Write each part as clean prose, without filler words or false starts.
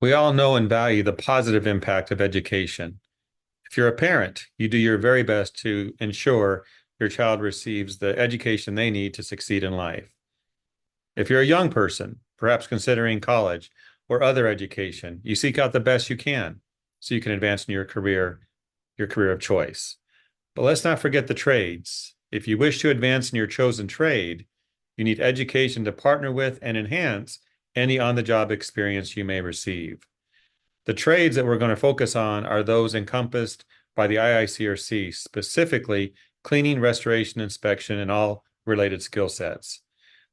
We all know and value the positive impact of education. If you're a parent, you do your very best to ensure your child receives the education they need to succeed in life. If you're a young person, perhaps considering college or other education, you seek out the best you can so you can advance in your career of choice. But let's not forget the trades. If you wish to advance in your chosen trade, you need education to partner with and enhance any on the job experience you may receive. The trades that we're going to focus on are those encompassed by the IICRC, specifically cleaning, restoration, inspection, and all related skill sets.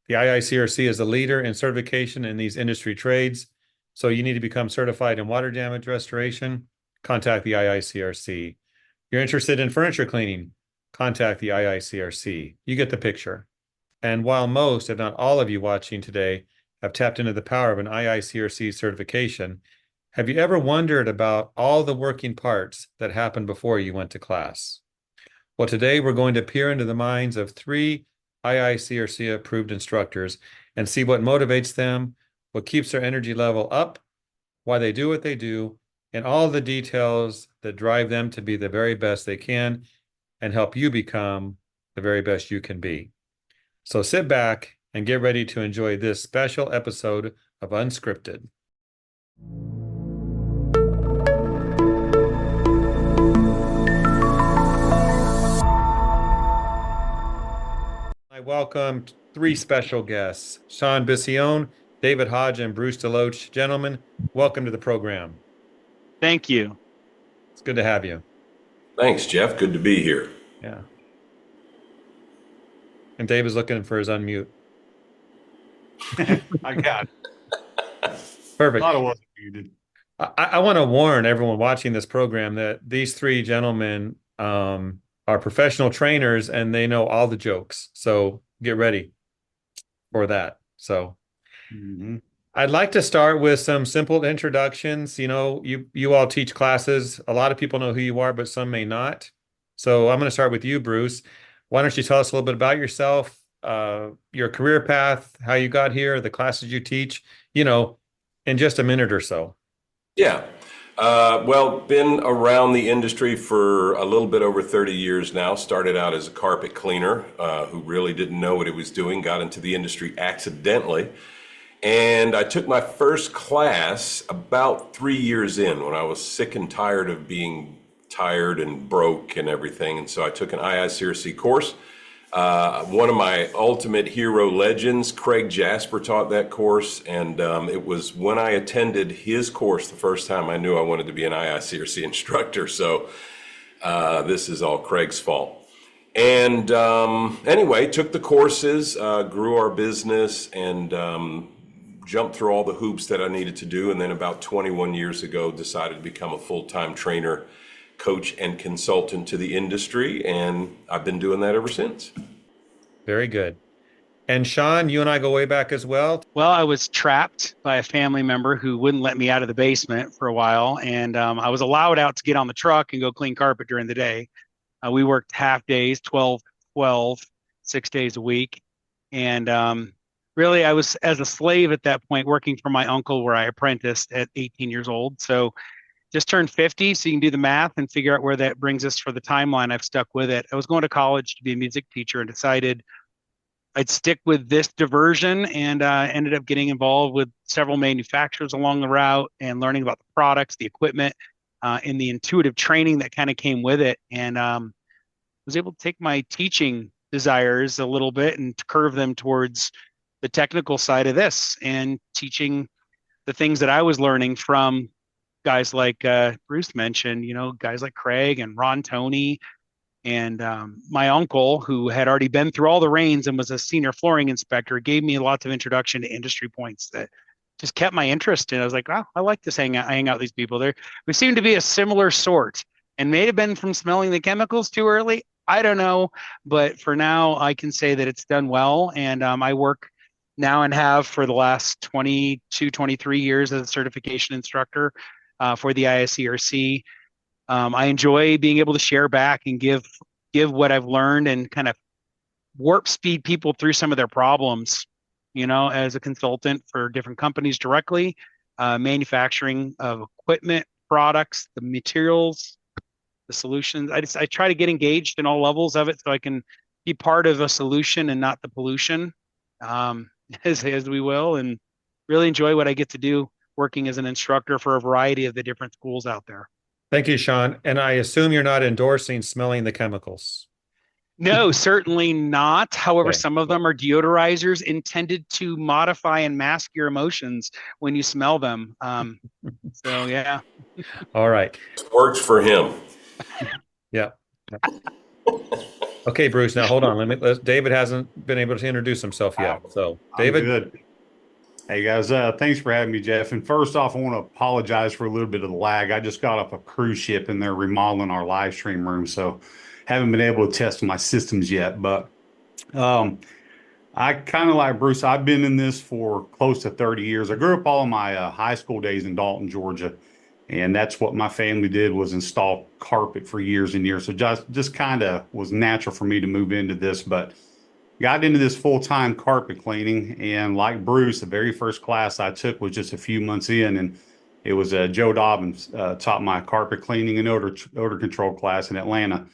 The IICRC is a leader in certification in these industry trades. So you need to become certified in water damage restoration, contact the IICRC. You're interested in furniture cleaning, contact the IICRC. You get the picture. And while most, if not all of you watching today have tapped into the power of an IICRC certification, have you ever wondered about all the working parts that happened before you went to class? Well, today we're going to peer into the minds of three IICRC-approved instructors and see what motivates them, what keeps their energy level up, why they do what they do, and all the details that drive them to be the very best they can and help you become the very best you can be. So sit back and get ready to enjoy this special episode of Unscripted. I welcome three special guests, Sean Biscione, David Hodge, and Bruce Deloach. Gentlemen, welcome to the program. Thank you. It's good to have you. Thanks, Jeff. Good to be here. Yeah. And Dave is looking for his unmute. I got Perfect. thought it wasn't muted. I want to warn everyone watching this program that these three gentlemen are professional trainers and they know all the jokes. So get ready for that. So I'd like to start with some simple introductions. You know, you all teach classes. A lot of people know who you are, but some may not. So I'm going to start with you, Bruce. Why don't you tell us a little bit about yourself, your career path, how you got here, the classes you teach, in just a minute or so. Yeah. Well, been around the industry for a little bit over 30 years now. Started out as a carpet cleaner who really didn't know what he was doing, got into the industry accidentally. And I took my first class about 3 years in when I was sick and tired of being tired and broke and everything. And so I took an IICRC course. One of my ultimate hero legends, Craig Jasper, taught that course. And it was when I attended his course the first time I knew I wanted to be an IICRC instructor. So this is all Craig's fault. And anyway, took the courses, grew our business, and jumped through all the hoops that I needed to do. And then about 21 years ago, decided to become a full-time trainer, coach, and consultant to the industry. And I've been doing that ever since. Very good. And Sean, you and I go way back as well. Well, I was trapped by a family member who wouldn't let me out of the basement for a while. And I was allowed out to get on the truck and go clean carpet during the day. We worked half days, 12, 6 days a week. And really, I was as a slave at that point, working for my uncle where I apprenticed at 18 years old. So just turned 50, so you can do the math and figure out where that brings us for the timeline. I've stuck with it. I was going to college to be a music teacher and decided I'd stick with this diversion, and ended up getting involved with several manufacturers along the route and learning about the products, the equipment, and the intuitive training that kind of came with it. And was able to take my teaching desires a little bit and curve them towards the technical side of this and teaching the things that I was learning from guys like Bruce mentioned, guys like Craig and Ron Toney and my uncle, who had already been through all the reins and was a senior flooring inspector, gave me lots of introduction to industry points that just kept my interest. And I was like, wow, I like this hang out with these people. We seem to be a similar sort, and may have been from smelling the chemicals too early. I don't know. But for now, I can say that it's done well. And I work now and have for the last 22, 23 years as a certification instructor for the IICRC. I enjoy being able to share back and give what I've learned and kind of warp speed people through some of their problems, as a consultant for different companies directly, manufacturing of equipment, products, the materials, the solutions. I try to get engaged in all levels of it so I can be part of a solution and not the pollution, as we will, and really enjoy what I get to do working as an instructor for a variety of the different schools out there. Thank you, Sean. And I assume you're not endorsing smelling the chemicals. No, certainly not. However, Okay. some of them are deodorizers intended to modify and mask your emotions when you smell them. So yeah. All right. Works for him. Yeah. Okay, Bruce. Now hold on. David hasn't been able to introduce himself yet. So, David. I'm good. Hey guys, thanks for having me, Jeff. And first off, I want to apologize for a little bit of the lag. I just got off a cruise ship and they're remodeling our live stream room, so haven't been able to test my systems yet. But I kind of like Bruce. I've been in this for close to 30 years. I grew up all of my high school days in Dalton, Georgia, and that's what my family did, was install carpet for years and years. So just kind of was natural for me to move into this, but got into this full-time carpet cleaning. And like Bruce, the very first class I took was just a few months in, and it was Joe Dobbins taught my carpet cleaning and odor control class in Atlanta.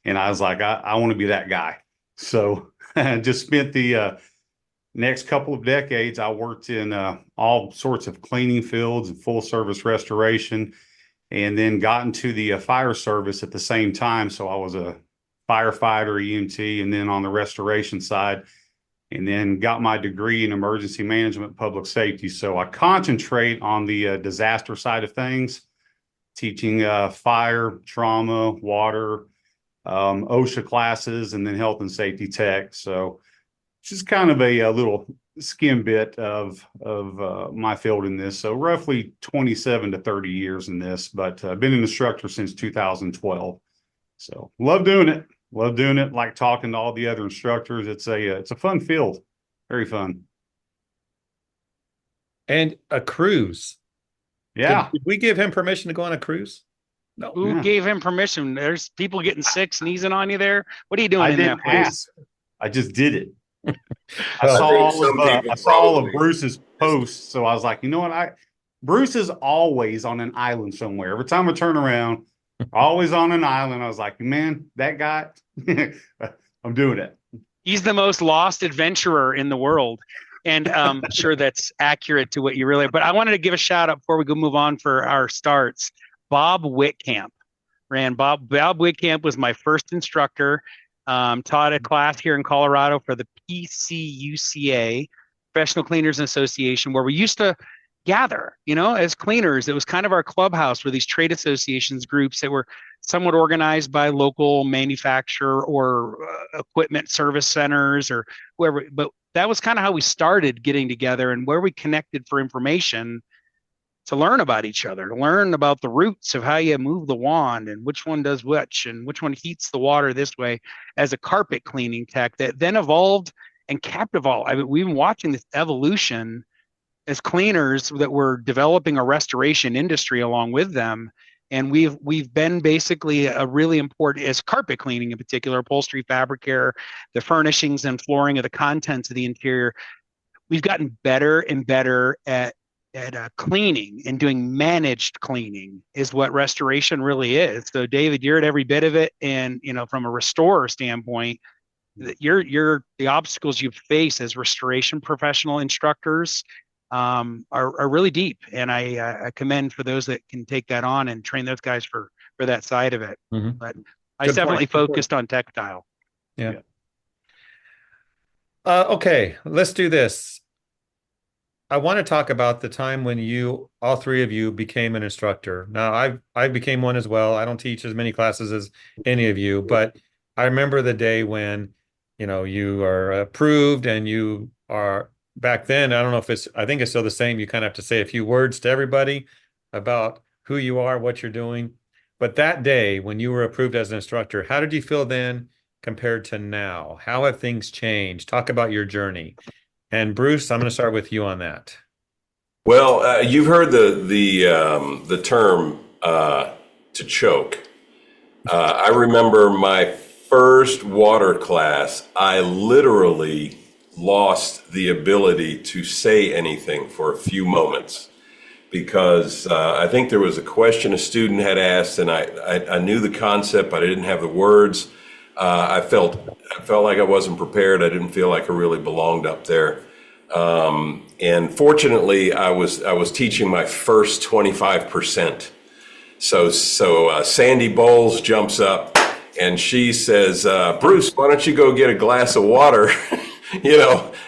And I was like, I want to be that guy. So I just spent the next couple of decades, I worked in all sorts of cleaning fields and full service restoration, and then got into the fire service at the same time. So I was a firefighter, EMT, and then on the restoration side, and then got my degree in emergency management, public safety. So I concentrate on the disaster side of things, teaching fire, trauma, water, OSHA classes, and then health and safety tech. So just kind of a little skim bit of my field in this. So roughly 27 to 30 years in this, but I've been an instructor since 2012. So love doing it. Love doing it. Like talking to all the other instructors. It's a fun field. Very fun. And a cruise. Yeah. Did we give him permission to go on a cruise? No. Who gave him permission? There's people getting sick, sneezing on you there. What are you doing I in that didn't place? ask. I just did it. I Well, saw all of Bruce's posts, so I was like, you know what? Bruce is always on an island somewhere. Every time I turn around, always on an island. I was like, man, that guy, I'm doing it. He's the most lost adventurer in the world. And I'm sure that's accurate to what you really, but I wanted to give a shout out before we go move on for our starts. Bob Whitcamp Bob Whitcamp was my first instructor. Taught a class here in Colorado for the PCUCA, Professional Cleaners Association, where we used to gather, as cleaners. It was kind of our clubhouse for these trade associations groups that were somewhat organized by local manufacturer or equipment service centers or whoever. But that was kind of how we started getting together and where we connected for information to learn about each other, to learn about the roots of how you move the wand and which one does which and which one heats the water this way as a carpet cleaning tech that then evolved and kept evolving. I mean, we've been watching this evolution as cleaners that we're developing a restoration industry along with them. And we've been basically a really important, as carpet cleaning in particular, upholstery, fabric care, the furnishings and flooring of the contents of the interior. We've gotten better and better at cleaning and doing managed cleaning is what restoration really is. So David, you're at every bit of it. And, from a restorer standpoint, the obstacles you face as restoration professional instructors are really deep. And I commend for those that can take that on and train those guys for that side of it. Mm-hmm. But I definitely focused on textile. Yeah. Okay, let's do this. I want to talk about the time when all three of you became an instructor. Now, I became one as well. I don't teach as many classes as any of you, but I remember the day when, you are approved and you are back then. I don't know if I think it's still the same. You kind of have to say a few words to everybody about who you are, what you're doing. But that day when you were approved as an instructor, how did you feel then compared to now? How have things changed? Talk about your journey. And Bruce, I'm going to start with you on that. Well, you've heard the term to choke. I remember my first water class. I literally lost the ability to say anything for a few moments because I think there was a question a student had asked, and I knew the concept, but I didn't have the words. I felt like I wasn't prepared. I didn't feel like I really belonged up there. And fortunately, I was teaching my first 25%. So Sandy Bowles jumps up and she says, Bruce, why don't you go get a glass of water?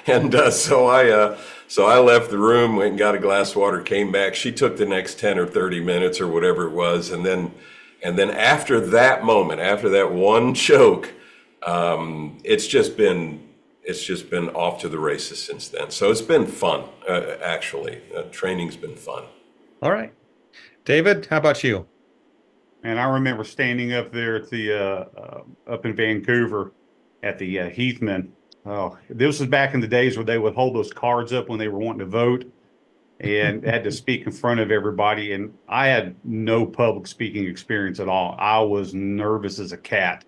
And so I left the room, went and got a glass of water, came back. She took the next 10 or 30 minutes or whatever it was. And then after that moment, after that one choke, it's just been off to the races since then. So it's been fun, actually. Training's been fun. All right. David, how about you? And I remember standing up there at the up in Vancouver at the Heathman. Oh, this was back in the days where they would hold those cards up when they were wanting to vote and had to speak in front of everybody. And I had no public speaking experience at all. I was nervous as a cat.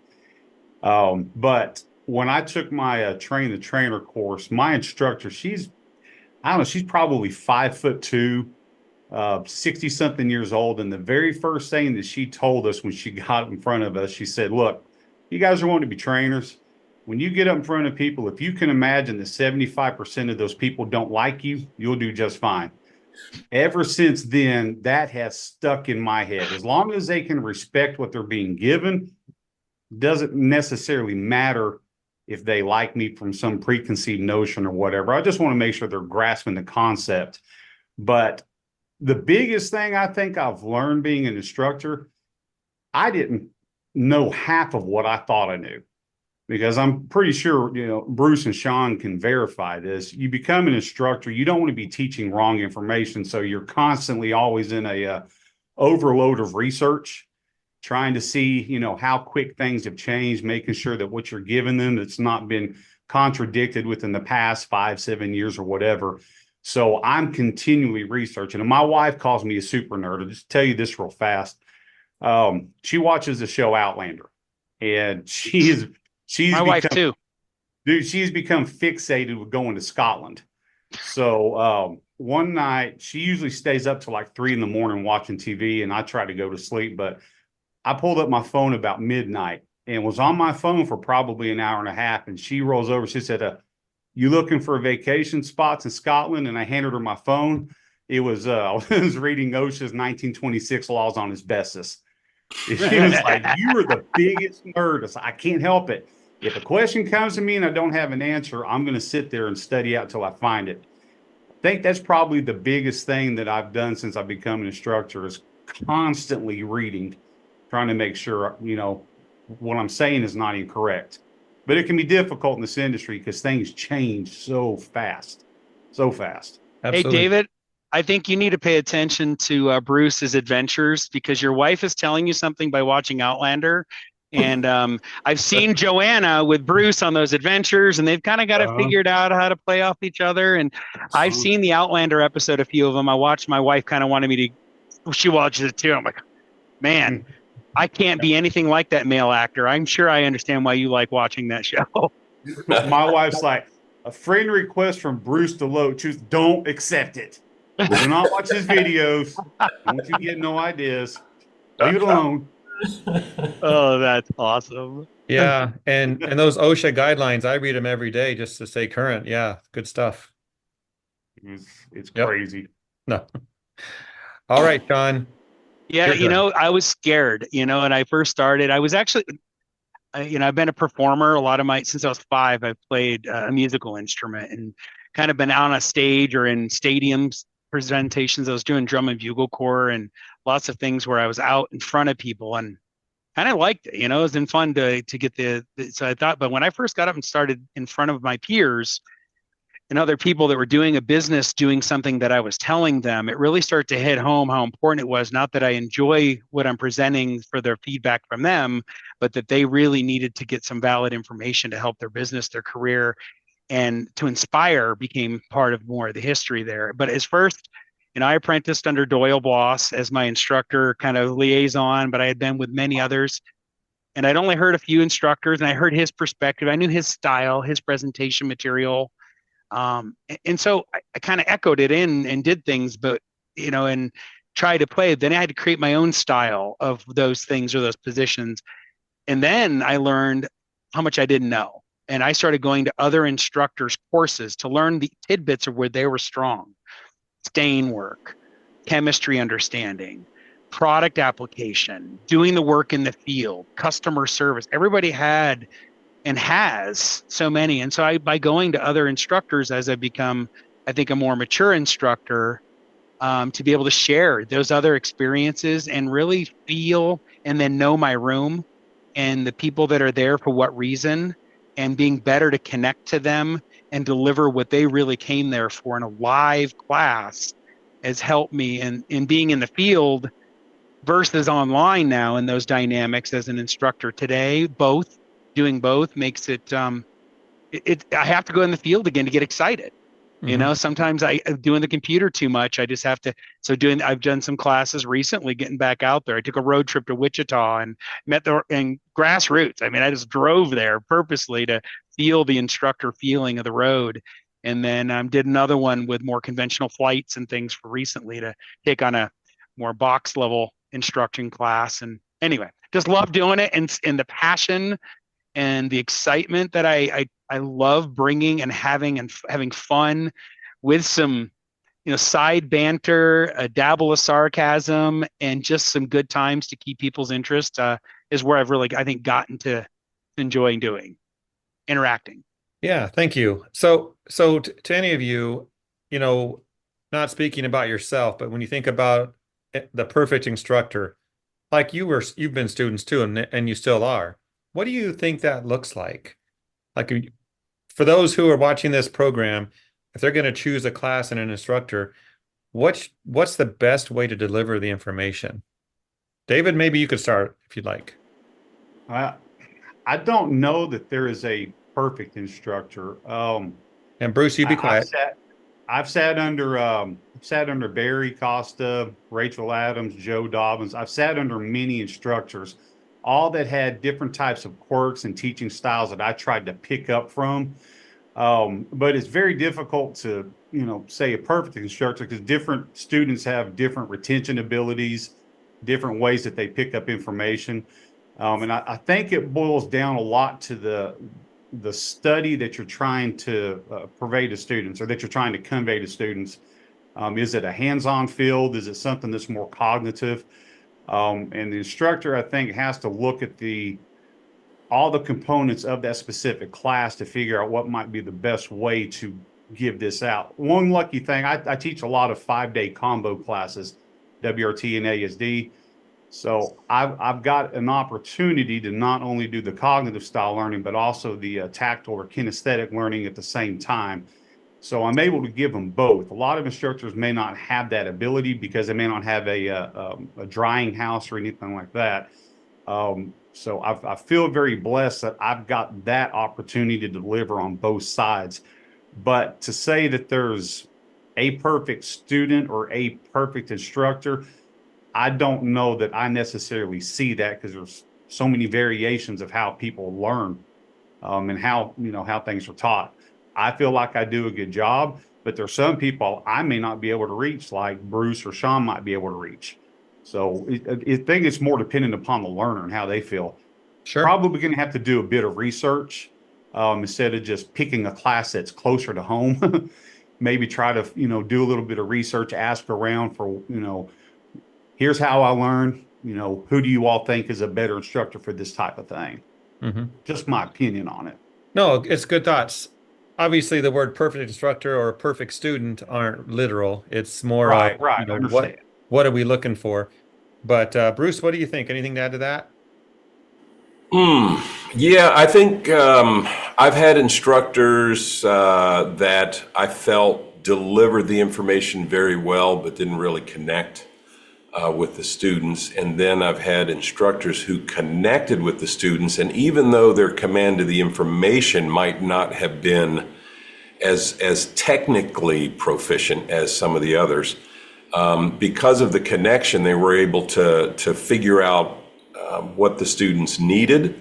But when I took my train the trainer course, my instructor, she's probably 5'2", 60 something years old. And the very first thing that she told us when she got in front of us, she said, look, you guys are wanting to be trainers. When you get up in front of people, if you can imagine that 75% of those people don't like you, you'll do just fine. Ever since then, that has stuck in my head. As long as they can respect what they're being given, doesn't necessarily matter if they like me from some preconceived notion or whatever. I just want to make sure they're grasping the concept. But the biggest thing I think I've learned being an instructor, I didn't know half of what I thought I knew. Because I'm pretty sure, Bruce and Sean can verify this. You become an instructor, you don't want to be teaching wrong information. So you're constantly always in a overload of research, trying to see, how quick things have changed, making sure that what you're giving them, it's not been contradicted within the past 5-7 years or whatever. So I'm continually researching. And my wife calls me a super nerd. I'll just tell you this real fast. She watches the show Outlander, and she's my wife too. Dude, she's become fixated with going to Scotland. So one night, she usually stays up till like 3 a.m. watching TV, and I try to go to sleep. But I pulled up my phone about midnight and was on my phone for probably an hour and a half. And she rolls over. She said, you looking for vacation spots in Scotland? And I handed her my phone. It was, I was reading OSHA's 1926 laws on asbestos. She was like, you are the biggest nerd. I can't help it. If a question comes to me and I don't have an answer, I'm going to sit there and study out till I find it. I think that's probably the biggest thing that I've done since I've become an instructor is constantly reading, trying to make sure, what I'm saying is not incorrect. But it can be difficult in this industry because things change so fast. So fast. Absolutely. Hey, David, I think you need to pay attention to Bruce's adventures because your wife is telling you something by watching Outlander. And I've seen Joanna with Bruce on those adventures, and they've kind of got it figured out how to play off each other. And I've seen the Outlander episode, a few of them. I watched. My wife kind of wanted me to. She watches it too. I'm like, man, I can't be anything like that male actor. I'm sure I understand why you like watching that show. My wife's like, a friend request from Bruce DeLoach. Don't accept it. Do not watch his videos. Don't you get no ideas. Leave it alone. Oh, that's awesome. Yeah, and those OSHA guidelines, I read them every day just to stay current. Yeah, good stuff. It's crazy. No. All right, Sean. Yeah, I was scared, and I first started. I was actually, I've been a performer since I was 5. I've played a musical instrument and kind of been on a stage or in stadiums presentations. I was doing drum and bugle corps and lots of things where I was out in front of people and kind of liked it. It was been fun to get so I thought, but when I first got up and started in front of my peers and other people that were doing a business, doing something that I was telling them, it really started to hit home how important it was. Not that I enjoy what I'm presenting for their feedback from them, but that they really needed to get some valid information to help their business, their career, and to inspire became part of more of the history there. But as first, I apprenticed under Doyle Bloss as my instructor, kind of liaison, but I had been with many others. And I'd only heard a few instructors, and I heard his perspective. I knew his style, his presentation material. And so I kind of echoed it in and did things. But and try to play. Then I had to create my own style of those things or those positions. And then I learned how much I didn't know. And I started going to other instructors' courses to learn the tidbits of where they were strong. Stain work, chemistry understanding, product application, doing the work in the field, customer service. Everybody had and has so many. And so by going to other instructors as I've become, I think, a more mature instructor, to be able to share those other experiences and really feel and then know my room and the people that are there for what reason, and being better to connect to them and deliver what they really came there for in a live class has helped me in being in the field versus online now, in those dynamics as an instructor today. Doing both makes it, I have to go in the field again to get excited. Sometimes I doing the computer too much. I just have to. I've done some classes recently, getting back out there. I took a road trip to Wichita and met and grassroots. I mean, I just drove there purposely to feel the instructor feeling of the road. And then did another one with more conventional flights and things for recently to take on a more box level instruction class. And anyway, just love doing it, and the passion and the excitement that I love bringing and having fun with some, side banter, a dabble of sarcasm, and just some good times to keep people's interest, is where I've really, I think, gotten to enjoying interacting. Yeah, thank you. So to any of you, not speaking about yourself, but when you think about the perfect instructor, like you've been students too, and you still are. What do you think that looks like? Like, for those who are watching this program, if they're going to choose a class and an instructor, what's the best way to deliver the information? David, maybe you could start if you'd like. I don't know that there is a perfect instructor. And Bruce, you be quiet. I've sat under Barry Costa, Rachel Adams, Joe Dobbins. I've sat under many instructors, all that had different types of quirks and teaching styles that I tried to pick up from. But it's very difficult to, say a perfect instructor, because different students have different retention abilities, different ways that they pick up information. And I think it boils down a lot to the study that you're trying to purvey to students, or that you're trying to convey to students. Is it a hands-on field? Is it something that's more cognitive? And the instructor, I think, has to look at all the components of that specific class to figure out what might be the best way to give this out. One lucky thing, I teach a lot of 5-day combo classes, WRT and ASD. So I've got an opportunity to not only do the cognitive style learning, but also the tactile or kinesthetic learning at the same time. So I'm able to give them both. A lot of instructors may not have that ability because they may not have a drying house or anything like that. So I feel very blessed that I've got that opportunity to deliver on both sides. But to say that there's a perfect student or a perfect instructor, I don't know that I necessarily see that, because there's so many variations of how people learn, and how things are taught. I feel like I do a good job, but there's some people I may not be able to reach, like Bruce or Sean might be able to reach. So I think it's more dependent upon the learner and how they feel. Sure. Probably going to have to do a bit of research, instead of just picking a class that's closer to home. Maybe try to, do a little bit of research, ask around for, here's how I learn, who do you all think is a better instructor for this type of thing? Mm-hmm. Just my opinion on it. No, it's good thoughts. Obviously, the word perfect instructor or perfect student aren't literal. It's more right. What are we looking for? But Bruce, what do you think? Anything to add to that? Yeah, I think I've had instructors that I felt delivered the information very well, but didn't really connect with the students. And then I've had instructors who connected with the students, and even though their command of the information might not have been as technically proficient as some of the others, because of the connection, they were able to figure out what the students needed.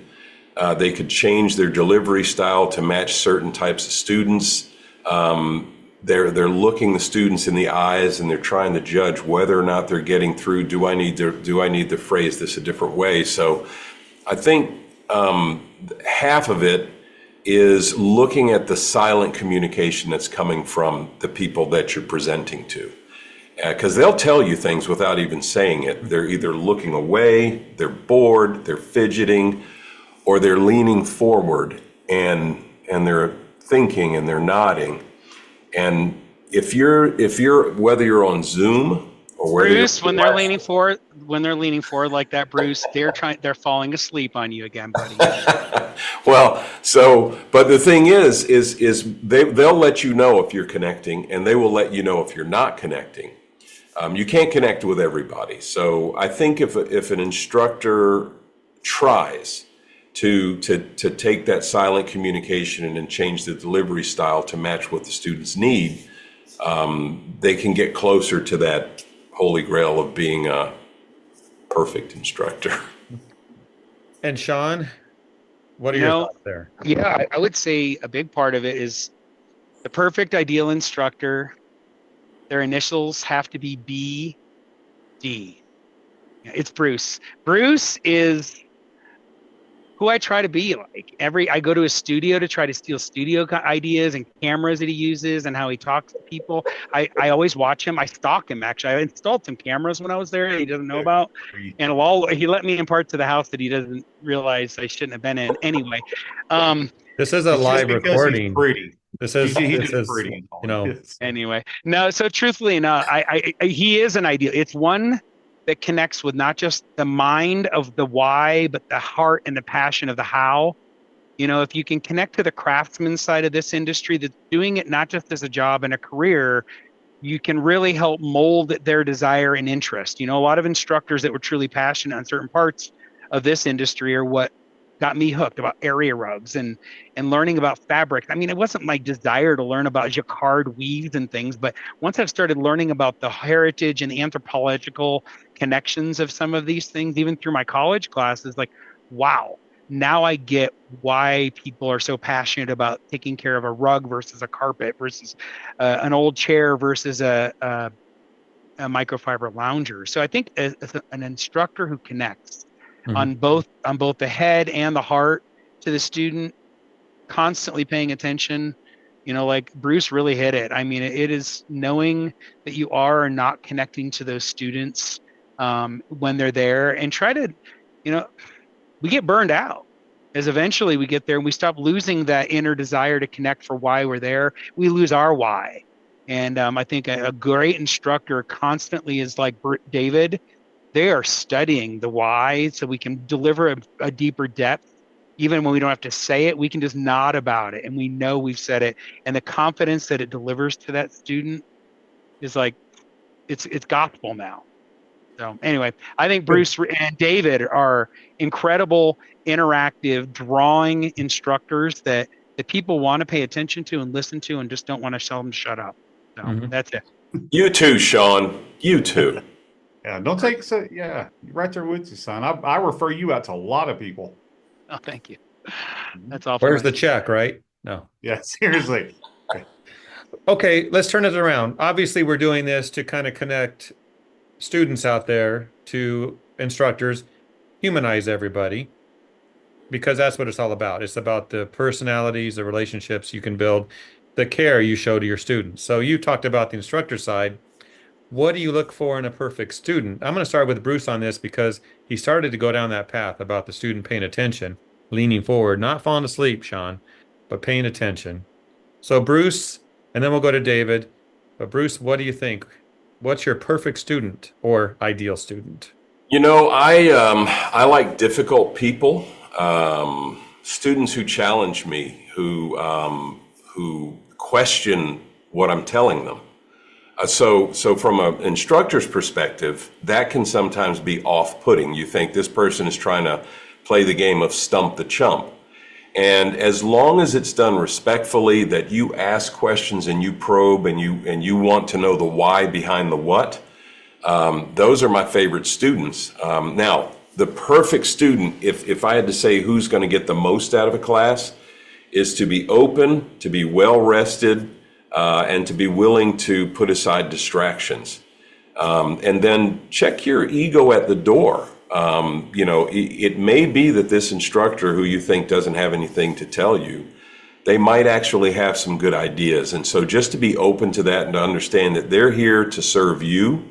They could change their delivery style to match certain types of students. they're looking the students in the eyes and they're trying to judge whether or not they're getting through. Do I need to phrase this a different way? So I think half of it is looking at the silent communication that's coming from the people that you're presenting to. Because they'll tell you things without even saying it. They're either looking away, they're bored, they're fidgeting, or they're leaning forward and they're thinking and they're nodding. And if you're whether you're on Zoom or whether Bruce, when they're leaning forward like that, Bruce, they're falling asleep on you again, buddy. Well, but the thing is they'll let you know if you're connecting, and they will let you know if you're not connecting. You can't connect with everybody. So I think if an instructor tries to take that silent communication and then change the delivery style to match what the students need, they can get closer to that holy grail of being a perfect instructor. And Sean, what are your thoughts there? Yeah, I would say a big part of it is the perfect ideal instructor. Their initials have to be BD. It's Bruce. Bruce is who I try to be like. I go to his studio to try to steal studio ideas and cameras that he uses and how he talks to people. I always watch him. I stalk him, actually. I installed some cameras when I was there that he doesn't know about. And he let me in parts of the house that he doesn't realize I shouldn't have been in anyway. This is a live recording. This is pretty. You know. Anyway, no. So truthfully enough, he is an ideal. It's one that connects with not just the mind of the why, but the heart and the passion of the how. You know, if you can connect to the craftsman side of this industry that's doing it not just as a job and a career, you can really help mold their desire and interest. You know, a lot of instructors that were truly passionate on certain parts of this industry are what got me hooked about area rugs and learning about fabric. I mean, it wasn't my desire to learn about jacquard weaves and things, but once I've started learning about the heritage and the anthropological connections of some of these things, even through my college classes, like, wow, now I get why people are so passionate about taking care of a rug versus a carpet versus an old chair versus a microfiber lounger. So I think as an instructor who connects on both the head and the heart to the student, constantly paying attention, you know, like Bruce really hit it. I mean, it is knowing that you are not connecting to those students when they're there, and try to, you know, we get burned out as eventually we get there and we stop losing that inner desire to connect for why we're there. We lose our why. And I think a great instructor constantly is like David. They are studying the why so we can deliver a deeper depth. Even when we don't have to say it, we can just nod about it and we know we've said it. And the confidence that it delivers to that student is like, it's gospel now. So anyway, I think Bruce and David are incredible, interactive, drawing instructors that people want to pay attention to and listen to and just don't want to tell them to shut up. So that's it. You too, Sean. You too. Yeah, don't take so. Yeah, you're right there with you, son. I refer you out to a lot of people. Oh, thank you. That's all. Where's the check, right? No. Yeah, seriously. Okay, let's turn it around. Obviously, we're doing this to kind of connect students out there to instructors, humanize everybody, because that's what it's all about. It's about the personalities, the relationships you can build, the care you show to your students. So you talked about the instructor side. What do you look for in a perfect student? I'm going to start with Bruce on this because he started to go down that path about the student paying attention, leaning forward, not falling asleep, Sean, but paying attention. So Bruce, and then we'll go to David. But Bruce, what do you think? What's your perfect student or ideal student? You know, I like difficult people, students who challenge me, who question what I'm telling them. So from an instructor's perspective, that can sometimes be off-putting. You think this person is trying to play the game of stump the chump. And as long as it's done respectfully, that you ask questions and you probe and you want to know the why behind the what, those are my favorite students. Now, the perfect student, if I had to say who's going to get the most out of a class, is to be open, to be well-rested, and to be willing to put aside distractions. And then check your ego at the door. It may be that this instructor who you think doesn't have anything to tell you, they might actually have some good ideas. And so just to be open to that and to understand that they're here to serve you,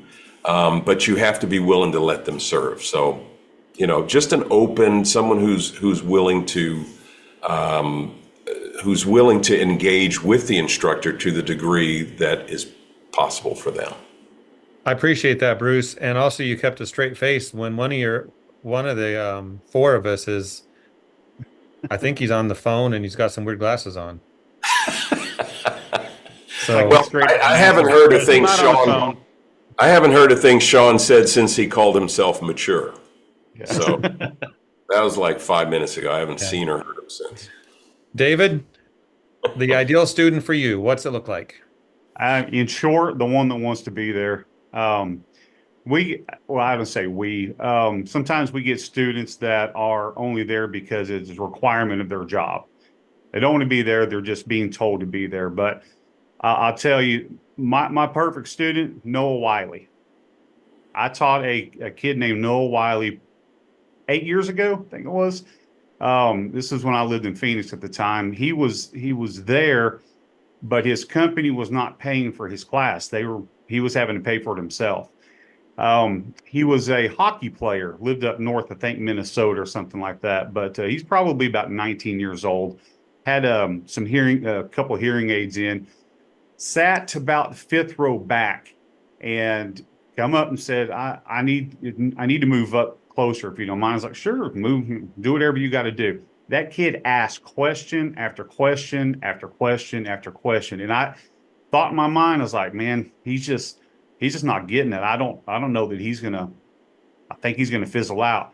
but you have to be willing to let them serve. So, just an open, someone who's willing to engage with the instructor to the degree that is possible for them. I appreciate that, Bruce. And also you kept a straight face when one of the four of us is, I think he's on the phone and he's got some weird glasses on. So well, I haven't heard a thing Sean. I haven't heard a thing Sean said since he called himself mature. Yeah. So that was like 5 minutes ago. I haven't seen or heard him since. David, the ideal student for you, what's it look like? In short, the one that wants to be there. I don't say we. Sometimes we get students that are only there because it's a requirement of their job. They don't want to be there. They're just being told to be there. But I'll tell you, my perfect student, Noah Wiley. I taught a kid named Noah Wiley 8 years ago, I think it was. This is when I lived in Phoenix at the time. He was there, but his company was not paying for his class. He was having to pay for it himself. He was a hockey player, lived up north, I think Minnesota or something like that. But he's probably about 19 years old. Had a couple hearing aids in. Sat about fifth row back, and come up and said, "I need to move up closer if you don't mind." I was like, "Sure, move, do whatever you got to do." That kid asked question after question after question after question, and I thought in my mind, I was like, "Man, he's just not getting it. I don't know that I think he's gonna fizzle out."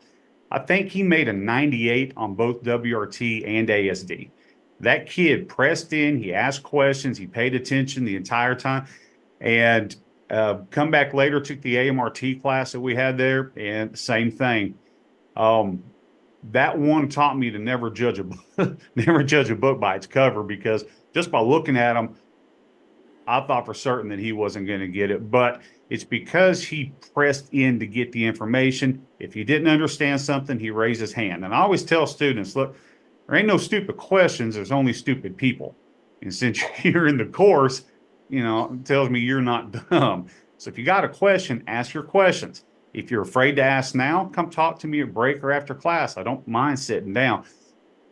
I think he made a 98 on both WRT and ASD. That kid pressed in, he asked questions, he paid attention the entire time, and come back later, took the AMRT class that we had there, and same thing. That one taught me to never judge a book by its cover, because just by looking at him, I thought for certain that he wasn't going to get it. But it's because he pressed in to get the information. If he didn't understand something, he raised his hand. And I always tell students, look, there ain't no stupid questions. There's only stupid people. And since you're in the course, it tells me you're not dumb. So if you got a question, ask your questions. If you're afraid to ask now, come talk to me at break or after class. I don't mind sitting down.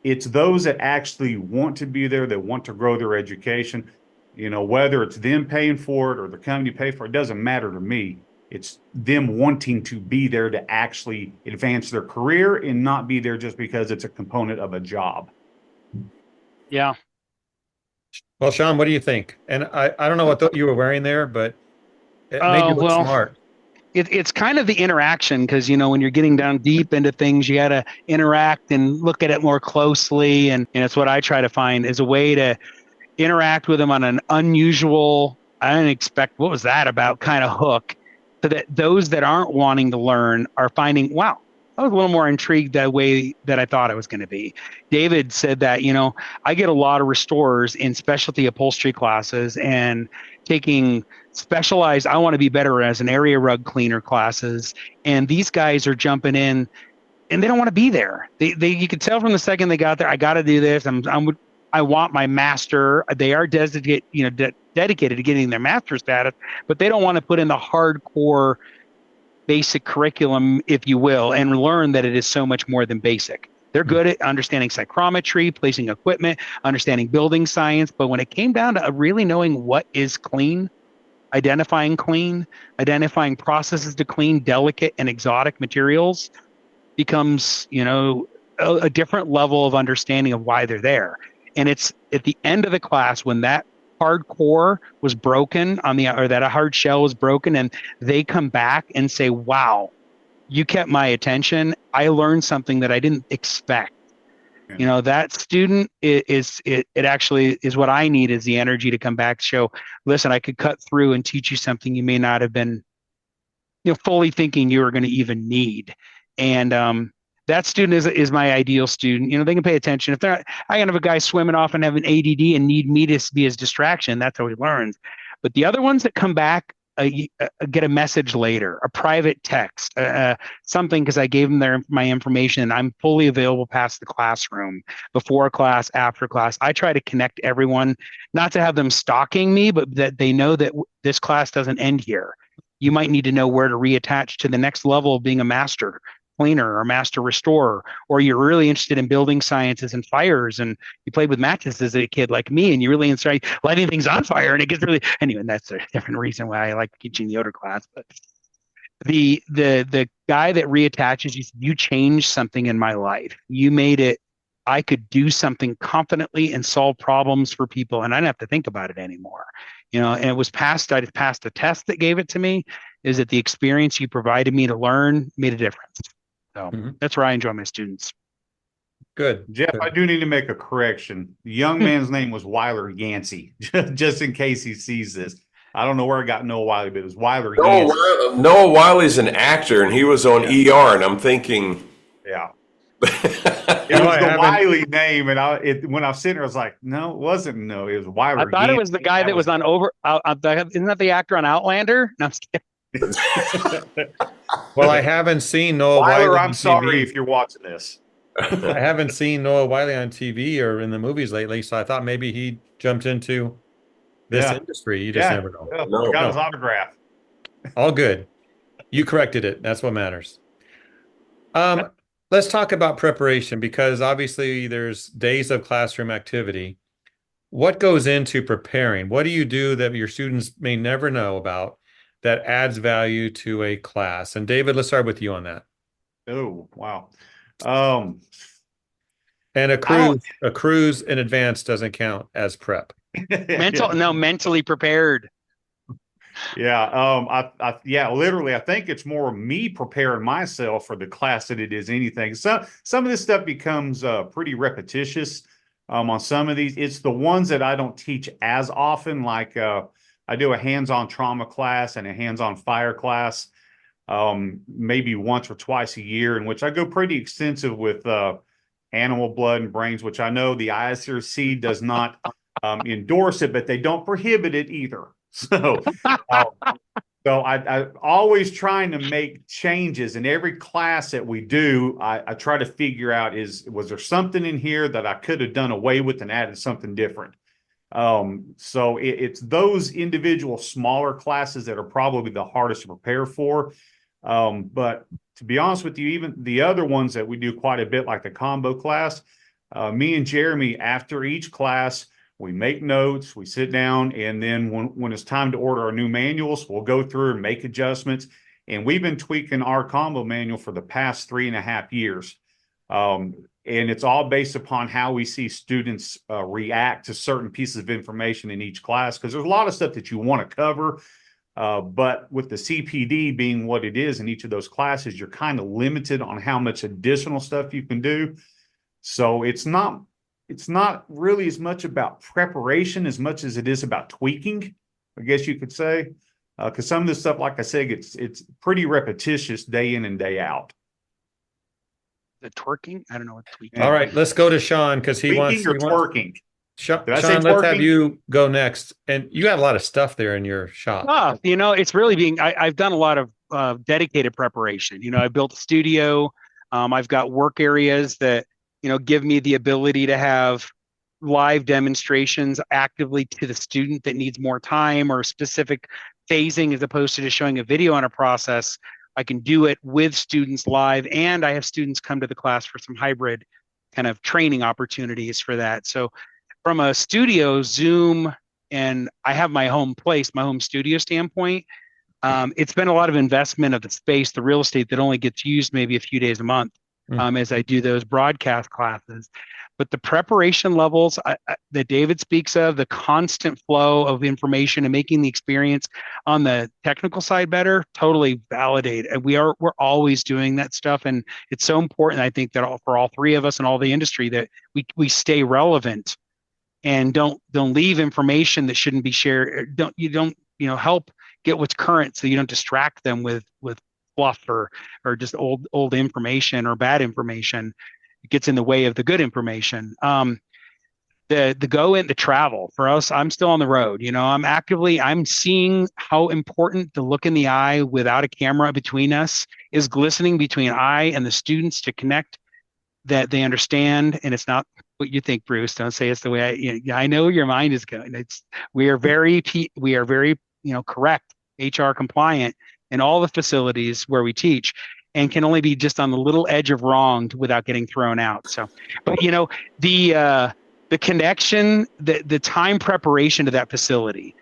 It's those that actually want to be there, that want to grow their education. Whether it's them paying for it or the company pay for it, doesn't matter to me. It's them wanting to be there to actually advance their career and not be there just because it's a component of a job. Yeah. Well, Sean, what do you think? And I don't know what you were wearing there, but it made you look smart. It's kind of the interaction, because, when you're getting down deep into things, you got to interact and look at it more closely. And it's what I try to find is a way to interact with them on an unusual, I didn't expect, what was that about kind of hook, so that those that aren't wanting to learn are finding, wow, I was a little more intrigued that way that I thought I was going to be. David said that, I get a lot of restorers in specialty upholstery classes and taking specialized, I want to be better as an area rug cleaner classes. And these guys are jumping in and they don't want to be there. You could tell from the second they got there, I got to do this. I want my master. They are dedicated to getting their master status, but they don't want to put in the hardcore basic curriculum, if you will, and learn that it is so much more than basic. They're good at understanding psychrometry, placing equipment, understanding building science. But when it came down to really knowing what is clean, identifying processes to clean delicate and exotic materials becomes, a different level of understanding of why they're there. And it's at the end of the class when that hard core was broken or that a hard shell was broken, and they come back and say, wow, you kept my attention. I learned something that I didn't expect. Yeah. That student it actually is what I need, is the energy to come back, show, listen, I could cut through and teach you something you may not have been, fully thinking you were going to even need. And that student is my ideal student. You know, they can pay attention. If they're not, I can have a guy swimming off and have an ADD and need me to be his distraction. That's how he learns. But the other ones that come back get a message later, a private text, something because I gave them my information and I'm fully available past the classroom, before class, after class. I try to connect everyone, not to have them stalking me, but that they know that this class doesn't end here. You might need to know where to reattach to the next level of being a master cleaner or master restorer, or you're really interested in building sciences and fires and you played with matches as a kid like me and you really enjoy lighting things on fire and it gets really, anyway, that's a different reason why I like teaching the odor class. But the guy that reattaches, you changed something in my life. You made it, I could do something confidently and solve problems for people and I didn't have to think about it anymore. You know, and it was I just passed a test that gave it to me, is that the experience you provided me to learn made a difference. So that's where I enjoy my students. Good. Jeff, Good. I do need to make a correction. The young man's name was Weiler Yancey, just in case he sees this. I don't know where I got Noah Wiley, but it was Weiler Yancey. Noah Wiley's an actor, and he was on ER, and I'm thinking, yeah. It was the Wiley name, and when I was sitting there, I was like, no, it wasn't. No, it was Weiler. I thought it was the guy that was on isn't that the actor on Outlander? No, I'm just kidding. Well, I haven't seen Noah Weiler, Wiley. I'm sorry if you're watching this. I haven't seen Noah Wiley on TV or in the movies lately, so I thought maybe he jumped into this industry. You just never know. Yeah, no, got his autograph. All good. You corrected it. That's what matters. Let's talk about preparation, because obviously there's days of classroom activity. What goes into preparing? What do you do that your students may never know about that adds value to a class? And David, let's start with you on that. Oh, wow. And a cruise in advance doesn't count as prep. Mentally prepared. Yeah. Literally, I think it's more me preparing myself for the class than it is anything. So some of this stuff becomes pretty repetitious on some of these. It's the ones that I don't teach as often, like I do a hands-on trauma class and a hands-on fire class, maybe once or twice a year, in which I go pretty extensive with animal blood and brains, which I know the IICRC does not endorse it, but they don't prohibit it either. So, I always trying to make changes in every class that we do. I try to figure out, was there something in here that I could have done away with and added something different? So it's those individual smaller classes that are probably the hardest to prepare for. But to be honest with you, even the other ones that we do quite a bit, like the combo class, me and Jeremy, after each class, we make notes, we sit down, and then when it's time to order our new manuals, we'll go through and make adjustments. And we've been tweaking our combo manual for the past 3.5 years. And it's all based upon how we see students react to certain pieces of information in each class, because there's a lot of stuff that you want to cover. But with the CPD being what it is in each of those classes, you're kind of limited on how much additional stuff you can do. So it's not really as much about preparation as much as it is about tweaking, I guess you could say. Because some of this stuff, like I said, it's pretty repetitious day in and day out. The twerking? I don't know what tweaking. All right, let's go to Sean, because he wants twerking. Sean, let's have you go next. And you have a lot of stuff there in your shop. It's really I've done a lot of dedicated preparation. I built a studio. I've got work areas that, give me the ability to have live demonstrations actively to the student that needs more time or specific phasing, as opposed to just showing a video on a process. I can do it with students live, and I have students come to the class for some hybrid kind of training opportunities for that. So from a studio, Zoom, and I have my home studio standpoint, it's been a lot of investment of the space, the real estate that only gets used maybe a few days a month as I do those broadcast classes. But the preparation levels that David speaks of, the constant flow of information and making the experience on the technical side better, totally validate. And we're always doing that stuff. And it's so important, I think, that for all three of us and all the industry, that we stay relevant and don't leave information that shouldn't be shared. Don't help get what's current, so you don't distract them with fluff or just old information or bad information. It gets in the way of the good information. The travel for us, I'm still on the road. I'm seeing how important the look in the eye without a camera between us is, glistening between I and the students to connect, that they understand. And it's not what you think, Bruce. Don't say it's the way I know where your mind is going. We are very correct, HR compliant in all the facilities where we teach, and can only be just on the little edge of wrong without getting thrown out. So, but the connection, the time preparation to that facility,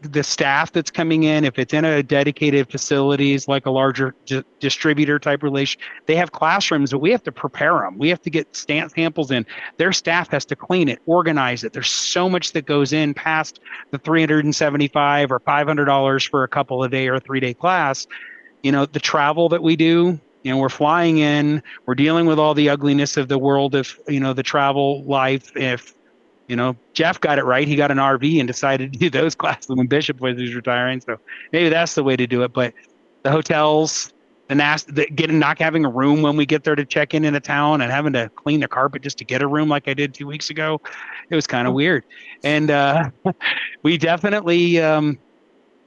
the staff that's coming in, if it's in a dedicated facilities like a larger distributor type relation, they have classrooms, but we have to prepare them. We have to get samples in. Their staff has to clean it, organize it. There's so much that goes in past the $375 or $500 for a couple of day or a 3-day class. The travel that we do, we're flying in, we're dealing with all the ugliness of the world of, the travel life. If, Jeff got it right, he got an RV and decided to do those classes when Bishop was retiring. So maybe that's the way to do it. But the hotels, not having a room when we get there to check in a town, and having to clean the carpet just to get a room like I did 2 weeks ago, it was kind of weird. And we definitely,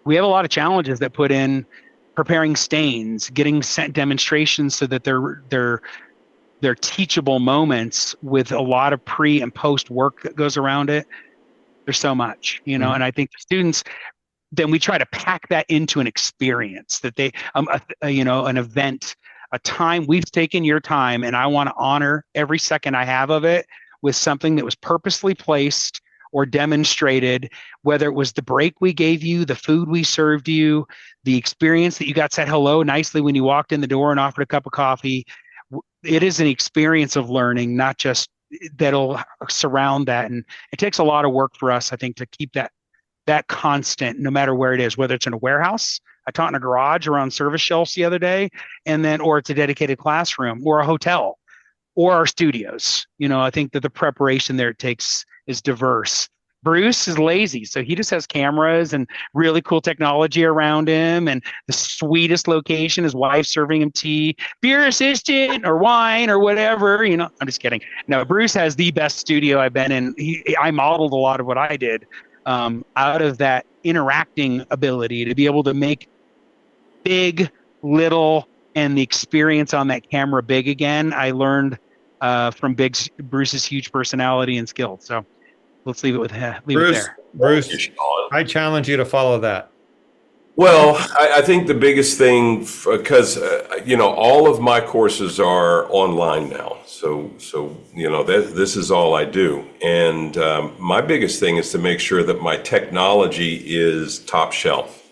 we have a lot of challenges that put in preparing stains, getting sent demonstrations so that they're teachable moments with a lot of pre and post work that goes around it. There's so much, and I think the students, then we try to pack that into an experience that they, an event, a time. We've taken your time, and I want to honor every second I have of it with something that was purposely placed or demonstrated, whether it was the break we gave you, the food we served you, the experience that you got said hello nicely when you walked in the door and offered a cup of coffee. It is an experience of learning, not just that'll surround that. And it takes a lot of work for us, I think, to keep that constant, no matter where it is, whether it's in a warehouse. I taught in a garage or on service shelves the other day, or it's a dedicated classroom, or a hotel, or our studios. I think that the preparation there it takes is diverse. Bruce is lazy, so he just has cameras and really cool technology around him, and the sweetest location, his wife serving him tea, beer assistant or wine or whatever. I'm just kidding. No, Bruce has the best studio I've been in. I modeled a lot of what I did out of that interacting ability to be able to make big, little, and the experience on that camera big again. I learned from Bruce's huge personality and skill. So let's leave it there. Bruce, I challenge you to follow that. Well, I think the biggest thing, because all of my courses are online now, so this is all I do, and my biggest thing is to make sure that my technology is top shelf.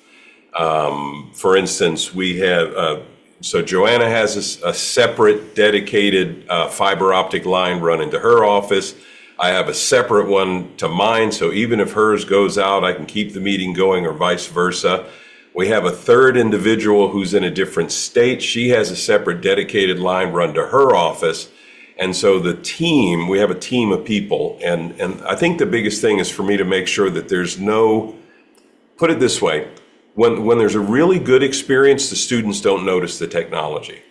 For instance, we have so Joanna has a separate dedicated fiber optic line run into her office. I have a separate one to mine, so even if hers goes out, I can keep the meeting going, or vice versa. We have a third individual who's in a different state. She has a separate dedicated line run to her office. And so we have a team of people. And I think the biggest thing is for me to make sure that there's put it this way, when there's a really good experience, the students don't notice the technology.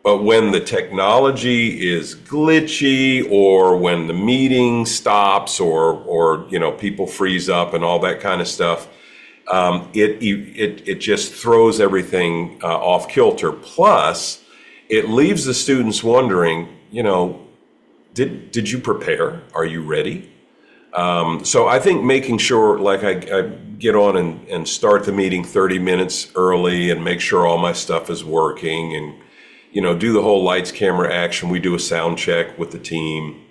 But when the technology is glitchy, or when the meeting stops, or people freeze up and all that kind of stuff, it just throws everything off kilter. Plus, it leaves the students wondering, did you prepare? Are you ready? So I think making sure, like I get on and start the meeting 30 minutes early and make sure all my stuff is working, and do the whole lights, camera, action. We do a sound check with the team.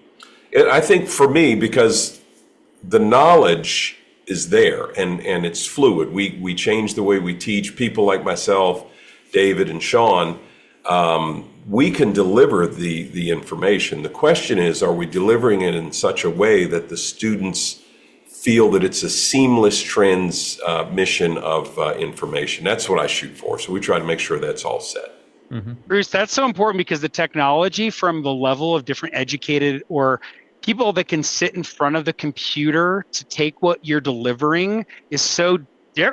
I think for me, because the knowledge is there and it's fluid. We change the way we teach. People like myself, David and Sean, we can deliver the information. The question is, are we delivering it in such a way that the students feel that it's a seamless transmission of information? That's what I shoot for. So we try to make sure that's all set. Mm-hmm. Bruce, that's so important, because the technology, from the level of different educated or people that can sit in front of the computer to take what you're delivering, is so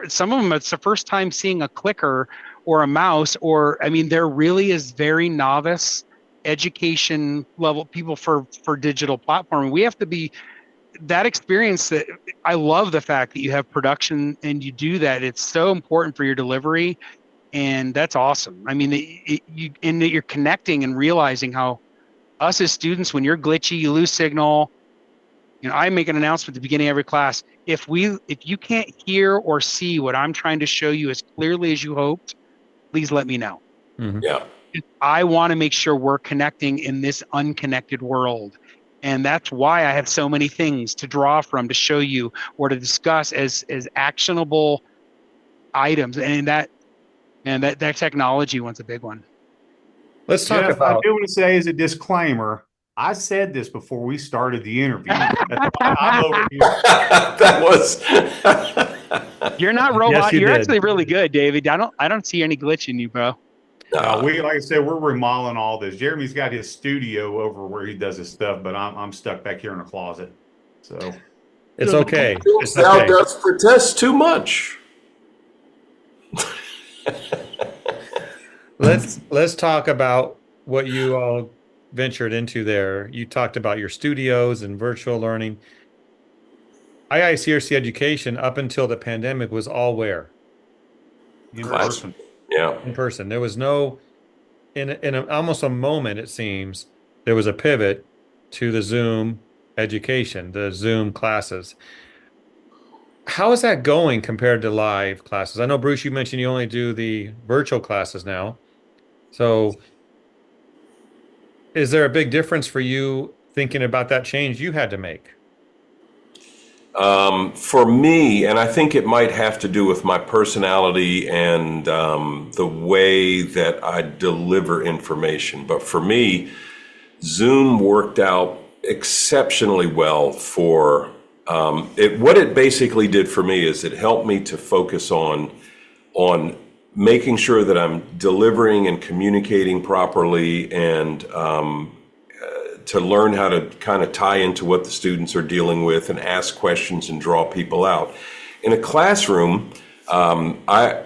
some of them, it's the first time seeing a clicker or a mouse, or, I mean, there really is very novice education level people for digital platform. We have to be that experience. That I love the fact that you have production and you do that. It's so important for your delivery, and that's awesome. I mean, and that you're connecting and realizing how us as students, when you're glitchy, you lose signal. I make an announcement at the beginning of every class. If you can't hear or see what I'm trying to show you as clearly as you hoped, please let me know. Mhm. Yeah. I want to make sure we're connecting in this unconnected world. And that's why I have so many things to draw from to show you or to discuss as actionable items. And that technology one's a big one. Let's talk Jeff, I about. do want to say as a disclaimer, I said this before we started the interview. That's why I'm over here. That was. You're not robot. Yes, you You're did. actually really good, David. I don't see any glitch in you, bro. Like I said, we're remodeling all this. Jeremy's got his studio over where he does his stuff, but I'm stuck back here in a closet. So It's okay. It's Sal okay. does protest too much. Let's talk about what you all ventured into there. You talked about your studios and virtual learning. IICRC education up until the pandemic was all where? in Class. person. Yeah. In person. There was no, almost a moment, it seems, there was a pivot to the Zoom education, the Zoom classes. How is that going compared to live classes? I know, Bruce, you mentioned you only do the virtual classes now. So is there a big difference for you thinking about that change you had to make? For me, and I think it might have to do with my personality and the way that I deliver information. But for me, Zoom worked out exceptionally well for it. What it basically did for me is it helped me to focus on making sure that I'm delivering and communicating properly, and to learn how to kind of tie into what the students are dealing with and ask questions and draw people out. In a classroom, I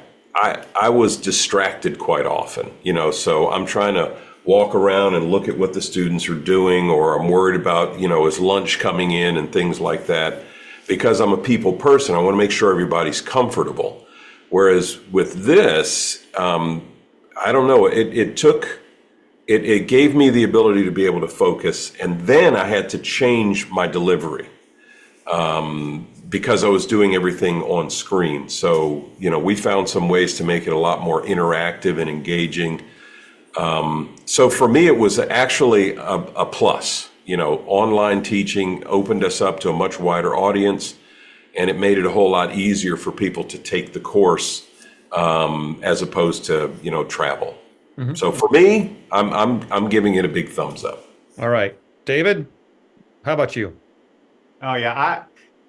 was distracted quite often, so I'm trying to walk around and look at what the students are doing, or I'm worried about, is lunch coming in and things like that. Because I'm a people person, I want to make sure everybody's comfortable. Whereas with this, I don't know, it gave me the ability to be able to focus, and then I had to change my delivery because I was doing everything on screen. So, we found some ways to make it a lot more interactive and engaging. So for me, it was actually a plus. Online teaching opened us up to a much wider audience, and it made it a whole lot easier for people to take the course as opposed to, travel. Mm-hmm. So for me, I'm giving it a big thumbs up. All right, David, how about you? Oh yeah,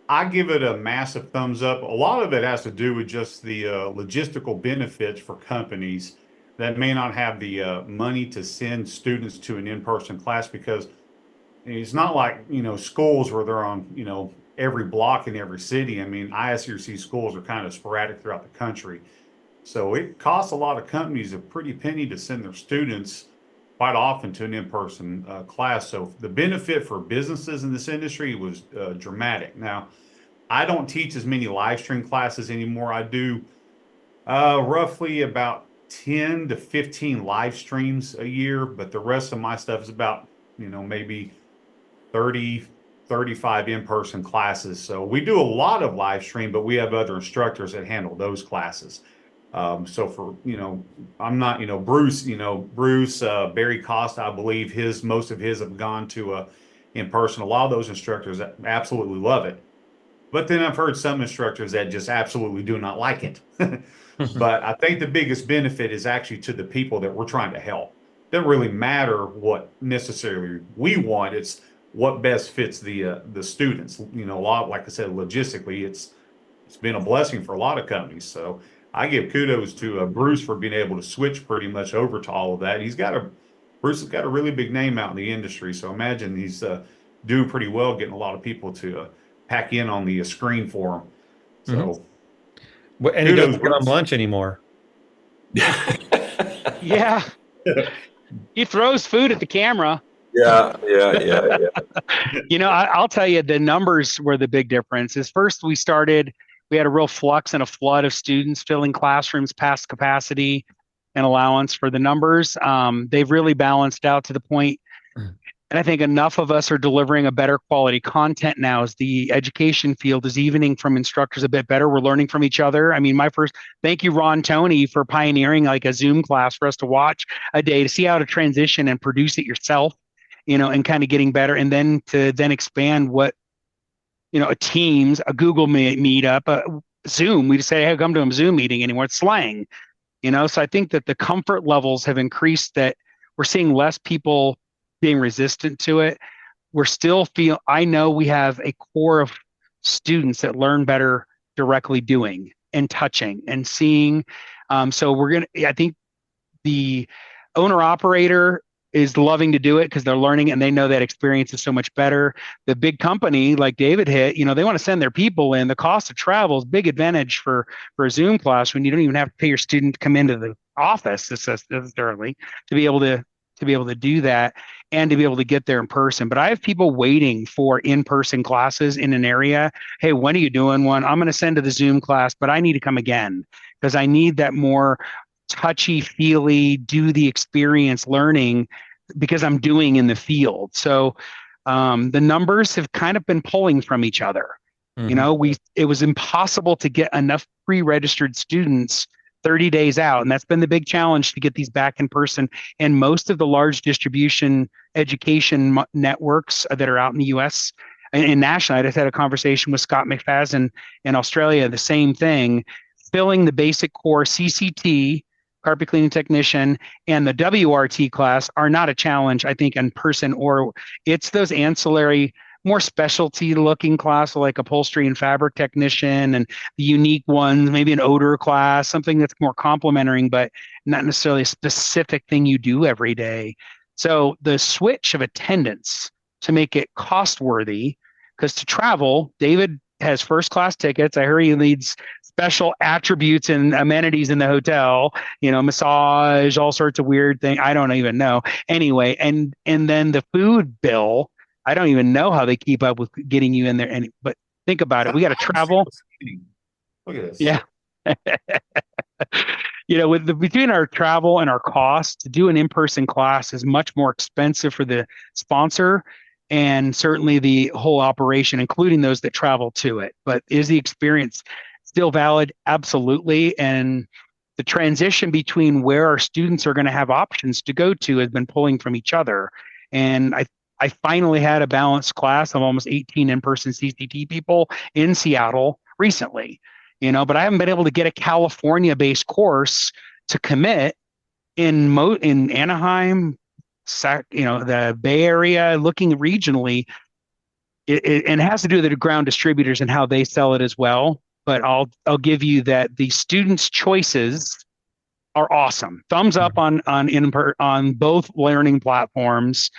I give it a massive thumbs up. A lot of it has to do with just the logistical benefits for companies that may not have the money to send students to an in-person class, because it's not like, schools where they're on, every block in every city. I mean, IICRC schools are kind of sporadic throughout the country. So it costs a lot of companies a pretty penny to send their students quite often to an in-person class. So the benefit for businesses in this industry was dramatic. Now, I don't teach as many live stream classes anymore. I do roughly about 10 to 15 live streams a year, but the rest of my stuff is about, maybe 30, 35 in-person classes. So we do a lot of live stream, but we have other instructors that handle those classes. So for, I'm not, Bruce, Barry Costa, I believe most of his have gone to in person. A lot of those instructors absolutely love it. But then I've heard some instructors that just absolutely do not like it. But I think the biggest benefit is actually to the people that we're trying to help. It doesn't really matter what necessarily we want. It's what best fits the students. A lot, like I said, logistically, it's been a blessing for a lot of companies. So I give kudos to Bruce for being able to switch pretty much over to all of that. Bruce has got a really big name out in the industry. So imagine he's doing pretty well, getting a lot of people to pack in on the screen for him. So. And he doesn't give them lunch anymore. Yeah. He throws food at the camera. Yeah. I'll tell you, the numbers were the big difference. Is first we had a real flux and a flood of students filling classrooms past capacity and allowance for the numbers. They've really balanced out to the point, and I think enough of us are delivering a better quality content now as the education field is evening from instructors a bit better. We're learning from each other. I mean, thank you, Ron Tony, for pioneering like a Zoom class for us to watch a day to see how to transition and produce it yourself, and kind of getting better, and then to expand what, a Teams, a Google meetup, a Zoom. We just say, hey, come to a Zoom meeting anymore. It's slang, So I think that the comfort levels have increased, that we're seeing less people being resistant to it. I know we have a core of students that learn better directly doing and touching and seeing. So I think the owner operator is loving to do it because they're learning and they know that experience is so much better. The big company like David hit, they want to send their people in. The cost of travel is a big advantage for a Zoom class when you don't even have to pay your student to come into the office necessarily to be able to do that and to be able to get there in person. But I have people waiting for in-person classes in an area. Hey, when are you doing one? I'm going to send to the Zoom class, but I need to come again because I need that more touchy-feely, do the experience learning because I'm doing in the field. So the numbers have kind of been pulling from each other. It was impossible to get enough pre-registered students 30 days out. And that's been the big challenge to get these back in person. And most of the large distribution education networks that are out in the US and nationally, I just had a conversation with Scott McFadden in Australia, the same thing, filling the basic core CCT, carpet cleaning technician, and the WRT class are not a challenge, I think, in person, or it's those ancillary, more specialty looking class like upholstery and fabric technician and the unique ones, maybe an odor class, something that's more complementary, but not necessarily a specific thing you do every day. So the switch of attendance to make it cost worthy, because to travel, David has first class tickets. I hear he leads special attributes and amenities in the hotel, massage, all sorts of weird things. I don't even know. Anyway, and then the food bill, I don't even know how they keep up with getting you in there. But think about it. We got to travel. Look at this. Yeah. Between our travel and our costs, to do an in-person class is much more expensive for the sponsor and certainly the whole operation, including those that travel to it. But is the experience still valid? Absolutely. And the transition between where our students are going to have options to go to has been pulling from each other. And I finally had a balanced class of almost 18 in-person CCT people in Seattle recently, but I haven't been able to get a California-based course to commit in Anaheim, the Bay Area, looking regionally. And it has to do with the ground distributors and how they sell it as well. But I'll give you that the students' choices are awesome. Thumbs up on both learning platforms.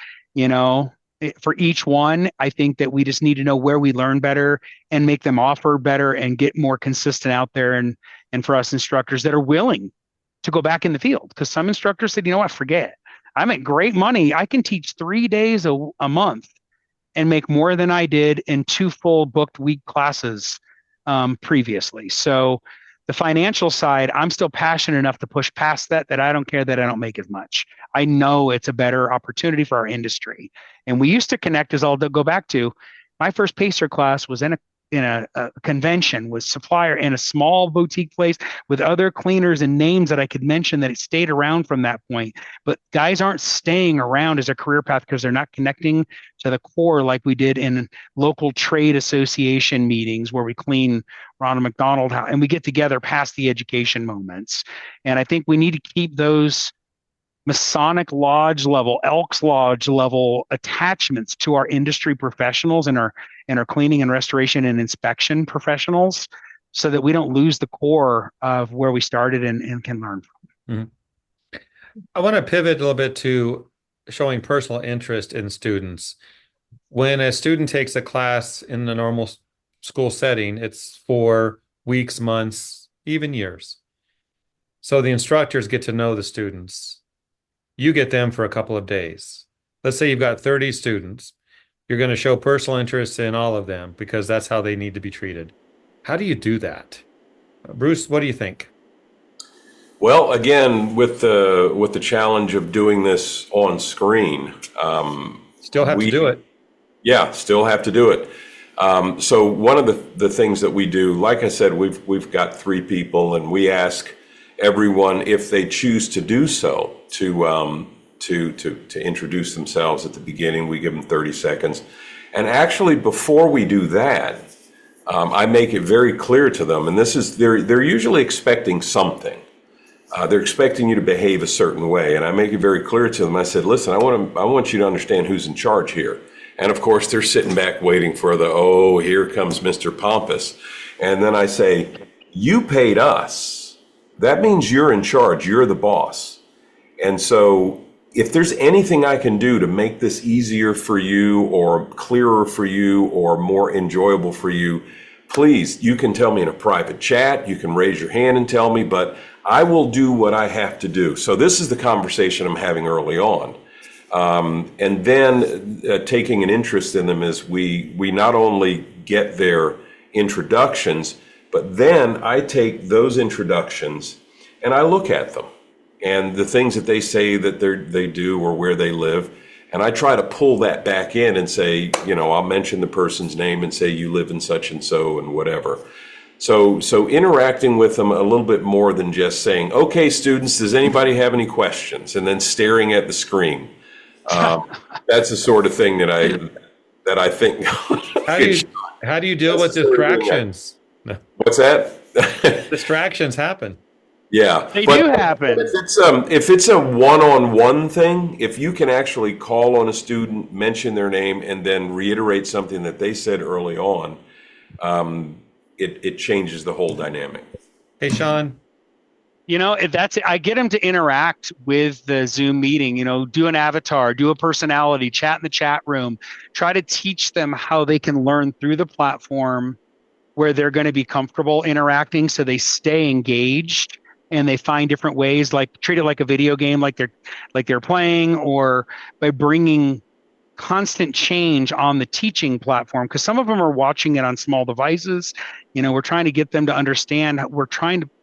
For each one, I think that we just need to know where we learn better and make them offer better and get more consistent out there. And for us instructors that are willing to go back in the field, because some instructors said, forget. I make great money. I can teach 3 days a month and make more than I did in 2 full booked week classes previously. So the financial side, I'm still passionate enough to push past that I don't care that I don't make as much. I know it's a better opportunity for our industry. And we used to connect, as I'll go back to, my first Pacer class was in a convention with supplier in a small boutique place with other cleaners and names that I could mention that it stayed around from that point. But guys aren't staying around as a career path because they're not connecting to the core like we did in local trade association meetings where we clean Ronald McDonald House and we get together past the education moments. And I think we need to keep those Masonic Lodge level, Elks Lodge level attachments to our industry professionals and our cleaning and restoration and inspection professionals so that we don't lose the core of where we started and can learn from. Mm-hmm. I want to pivot a little bit to showing personal interest in students. When a student takes a class in the normal school setting, it's for weeks, months, even years. So the instructors get to know the students. You get them for a couple of days. Let's say you've got 30 students. You're going to show personal interest in all of them because that's how they need to be treated. How do you do that? Bruce, what do you think? Well, again, with the challenge of doing this on screen, Still have to do it. Yeah, still have to do it. So one of the things that we do, like I said, we've got 3 people, and we ask everyone if they choose to do so to introduce themselves at the beginning. We give them 30 seconds, and actually before we do that, I make it very clear to them, and this is they're usually expecting something. They're expecting you to behave a certain way, and I make it very clear to them. I said, listen, I want you to understand who's in charge here. And of course, they're sitting back waiting for here comes Mr. Pompous. And then I say, you paid us. That means you're in charge. You're the boss. And so if there's anything I can do to make this easier for you or clearer for you or more enjoyable for you, please, you can tell me in a private chat. You can raise your hand and tell me, but I will do what I have to do. So this is the conversation I'm having early on. And then taking an interest in them is we not only get their introductions, but then I take those introductions and I look at them and the things that they say that they do or where they live. And I try to pull that back in and say, I'll mention the person's name and say, you live in such and so and whatever. So interacting with them a little bit more than just saying, okay, students, does anybody have any questions? And then staring at the screen. That's the sort of thing that I think. How do you deal with distractions? What's that? Distractions happen. Yeah, they do happen. If it's a one-on-one thing, if you can actually call on a student, mention their name, and then reiterate something that they said early on, it changes the whole dynamic. Hey, Sean. I get them to interact with the Zoom meeting, do an avatar, do a personality, chat in the chat room, try to teach them how they can learn through the platform where they're going to be comfortable interacting so they stay engaged and they find different ways, like treat it like a video game, like they're playing, or by bringing constant change on the teaching platform, because some of them are watching it on small devices. We're trying to get them to understand,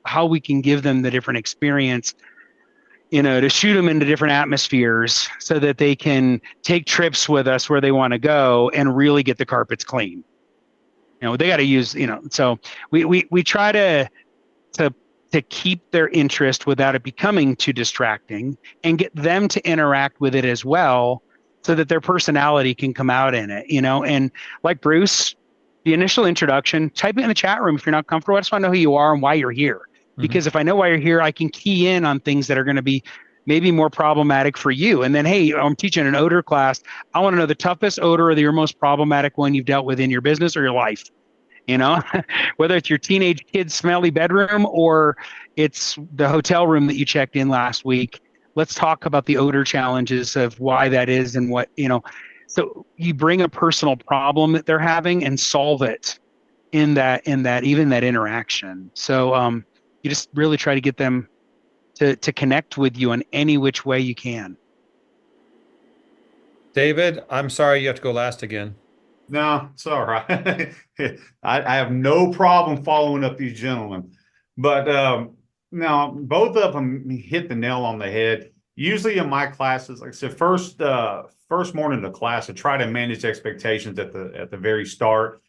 how we can give them the different experience, to shoot them into different atmospheres so that they can take trips with us where they want to go and really get the carpets clean. They got to use, so we try to keep their interest without it becoming too distracting and get them to interact with it as well, so that their personality can come out in it, and like Bruce, the initial introduction, type it in the chat room if you're not comfortable. I just want to know who you are and why you're here. Because if I know why you're here, I can key in on things that are going to be maybe more problematic for you. And then, hey, I'm teaching an odor class. I want to know the toughest odor or your most problematic one you've dealt with in your business or your life. Whether it's your teenage kid's smelly bedroom or it's the hotel room that you checked in last week. Let's talk about the odor challenges of why that is and what, so you bring a personal problem that they're having and solve it in that interaction. So you just really try to get them to connect with you in any which way you can. David, I'm sorry you have to go last again. No, it's all right. I have no problem following up these gentlemen. But now, both of them hit the nail on the head. Usually in my classes, like I said, first morning of class, I try to manage expectations at the very start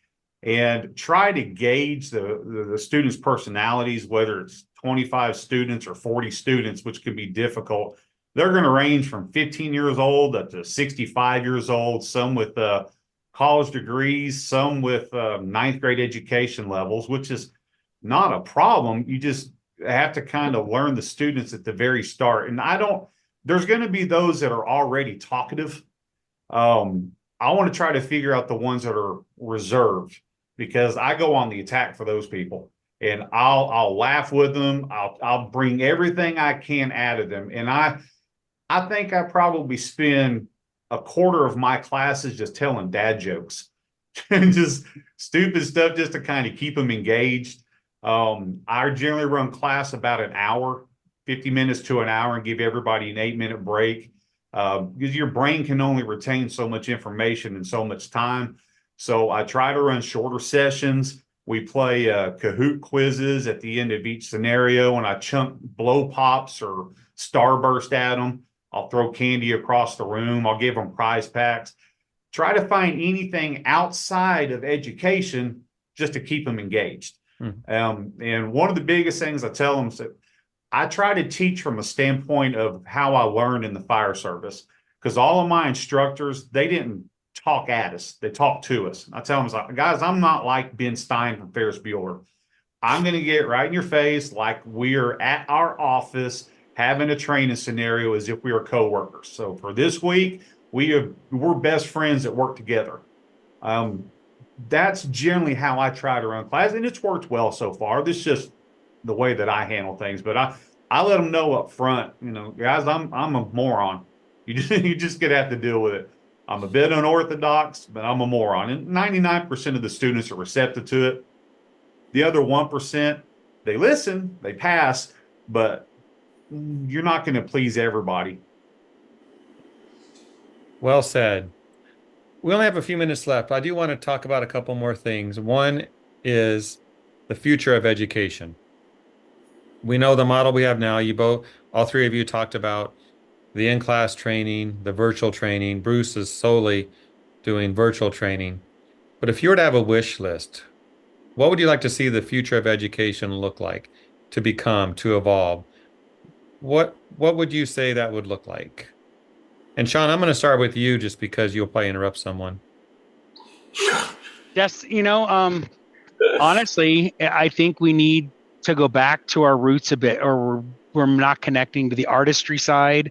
and try to gauge the students' personalities, whether it's 25 students or 40 students, which can be difficult. They're going to range from 15 years old up to 65 years old, some with college degrees, some with ninth grade education levels, which is not a problem. You just have to kind of learn the students at the very start. And there's going to be those that are already talkative. I want to try to figure out the ones that are reserved, because I go on the attack for those people, and I'll laugh with them. I'll bring everything I can out of them. And I think I probably spend a quarter of my classes just telling dad jokes and just stupid stuff just to kind of keep them engaged. I generally run class about an hour, 50 minutes to an hour, and give everybody an 8-minute break. Because your brain can only retain so much information in so much time. So I try to run shorter sessions. We play Kahoot quizzes at the end of each scenario, and I chunk blow pops or starburst at them. I'll throw candy across the room. I'll give them prize packs. Try to find anything outside of education just to keep them engaged. And one of the biggest things I tell them is that I try to teach from a standpoint of how I learned in the fire service, because all of my instructors, they didn't talk at us. They talked to us. I tell them, guys, I'm not like Ben Stein from Ferris Bueller. I'm going to get right in your face like we're at our office having a training scenario as if we were coworkers. So for this week, we're best friends that work together. That's generally how I try to run class, and it's worked well so far. This is just the way that I handle things, but I let them know up front, guys, I'm a moron. You just gonna have to deal with it. I'm a bit unorthodox, but I'm a moron. And 99% of the students are receptive to it. The other 1%, they listen, they pass, but you're not going to please everybody. Well said. We only have a few minutes left. I do want to talk about a couple more things. One is the future of education. We know the model we have now. All three of you talked about the in-class training, the virtual training. Bruce is solely doing virtual training. But if you were to have a wish list, what would you like to see the future of education look like, to become, to evolve? What would you say that would look like? And Sean, I'm going to start with you just because you'll probably interrupt someone. Yes, honestly, I think we need to go back to our roots a bit, or we're not connecting to the artistry side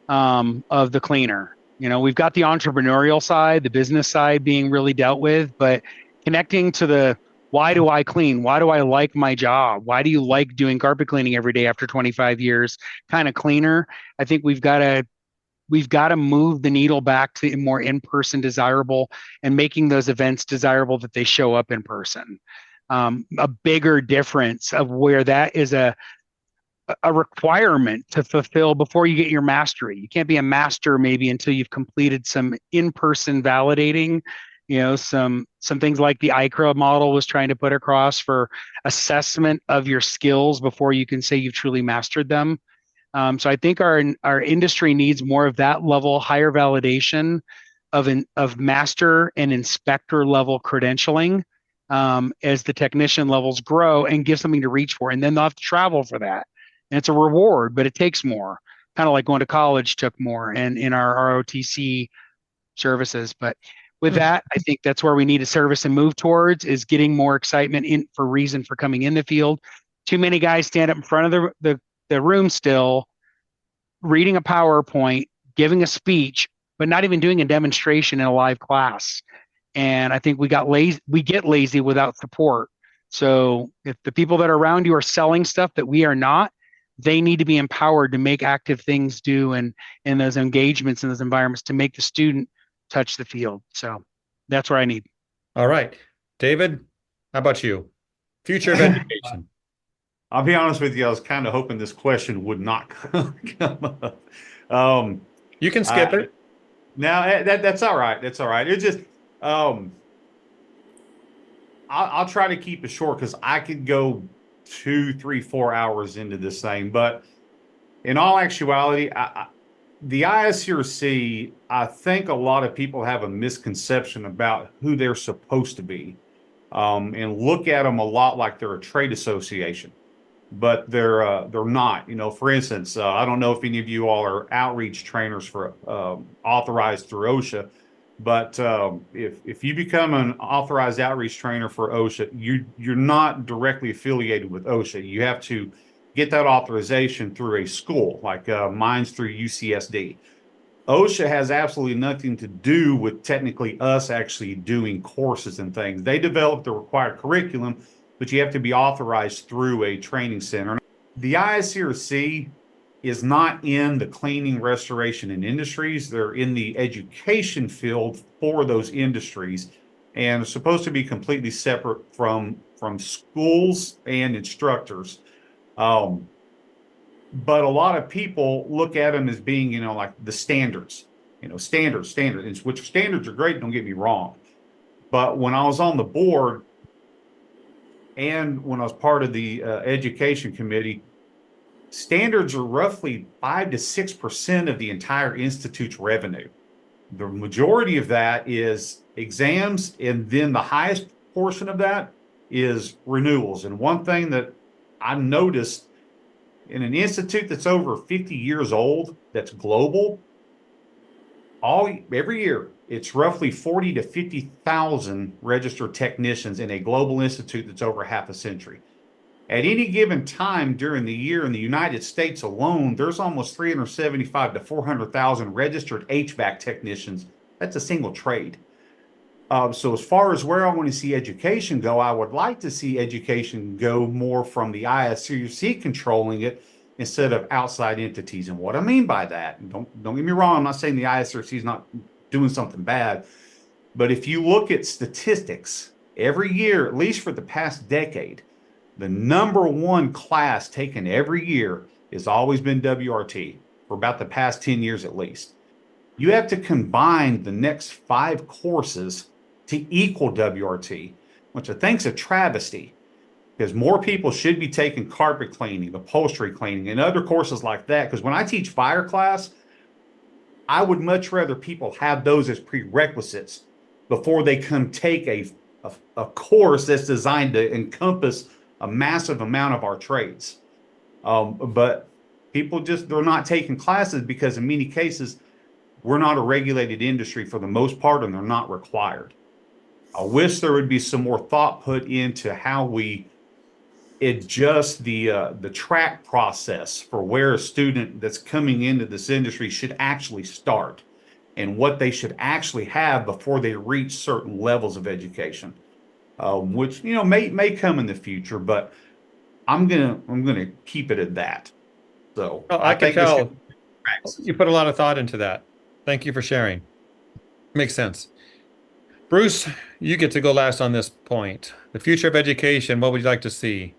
of the cleaner. We've got the entrepreneurial side, the business side being really dealt with, but connecting to the why do I clean? Why do I like my job? Why do you like doing carpet cleaning every day after 25 years kind of cleaner? I think we've got to move the needle back to more in-person desirable, and making those events desirable that they show up in person. A bigger difference of where that is a requirement to fulfill before you get your mastery. You can't be a master maybe until you've completed some in-person validating, some things like the IICRC model was trying to put across for assessment of your skills before you can say you've truly mastered them. So I think our industry needs more of that level, higher validation of master and inspector level credentialing as the technician levels grow, and give something to reach for. And then they'll have to travel for that. And it's a reward, but it takes more, kind of like going to college took more, and in our ROTC services. But with that, I think that's where we need to service and move towards, is getting more excitement for coming in the field. Too many guys stand up in front of the room still, reading a PowerPoint, giving a speech, but not even doing a demonstration in a live class. And I think we get lazy without support. So if the people that are around you are selling stuff that we are not, they need to be empowered to make active things do, and in those engagements in those environments, to make the student touch the field. So that's where I need. All right. David, how about you? Future of education. I'll be honest with you, I was kind of hoping this question would not come up. You can skip it. No, that's all right. That's all right. It's just, I'll try to keep it short, because I could go 2, 3, 4 hours into this thing. But in all actuality, the IICRC, I think a lot of people have a misconception about who they're supposed to be, and look at them a lot like they're a trade association. But they're not. For instance, I don't know if any of you all are outreach trainers for authorized through OSHA, but if you become an authorized outreach trainer for OSHA, you're not directly affiliated with OSHA. You have to get that authorization through a school, like mine's through UCSD. OSHA has absolutely nothing to do with technically us actually doing courses and things. They develop the required curriculum, but you have to be authorized through a training center. The IICRC is not in the cleaning, restoration, and industries. They're in the education field for those industries. and it's supposed to be completely separate from schools and instructors. But a lot of people look at them as being, like the standards, standards, which standards are great. Don't get me wrong. But when I was on the board and when I was part of the education committee, standards are roughly 5 to 6% of the entire institute's revenue. The majority of that is exams, and then the highest portion of that is renewals. And one thing that I noticed in an institute that's over 50 years old, that's global, every year, it's roughly 40 to 50,000 registered technicians in a global institute that's over half a century. At any given time during the year in the United States alone, there's almost 375 to 400,000 registered HVAC technicians. That's a single trade. So as far as where I want to see education go, I would like to see education go more from the IICRC controlling it instead of outside entities. And what I mean by that, don't get me wrong, I'm not saying the IICRC is not doing something bad, but if you look at statistics, every year, at least for the past decade, the number one class taken every year has always been WRT for about the past 10 years at least. You have to combine the next 5 courses to equal WRT, which I think is a travesty, because more people should be taking carpet cleaning, upholstery cleaning, and other courses like that. Because when I teach fire class, I would much rather people have those as prerequisites before they come take a course that's designed to encompass a massive amount of our trades. But people they're not taking classes because in many cases, we're not a regulated industry for the most part, and they're not required. I wish there would be some more thought put into how we adjust the track process for where a student that's coming into this industry should actually start and what they should actually have before they reach certain levels of education, which may come in the future, but I'm gonna keep it at that. So Well, I can think this tell could- you put a lot of thought into that. Thank you for sharing. Makes sense. Bruce, you get to go last on this point. The future of education, what would you like to see?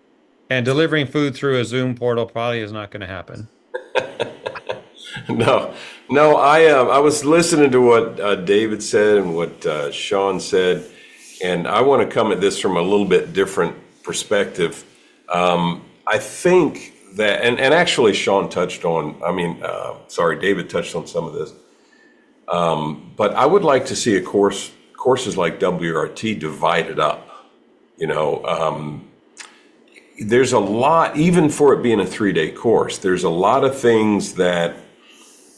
And delivering food through a Zoom portal probably is not going to happen. No. I was listening to what David said and what Sean said, and I want to come at this from a little bit different perspective. I think that, and actually Sean touched on, David touched on some of this, but I would like to see courses like WRT divided up. There's a lot, even for it being a 3-day course, there's a lot of things that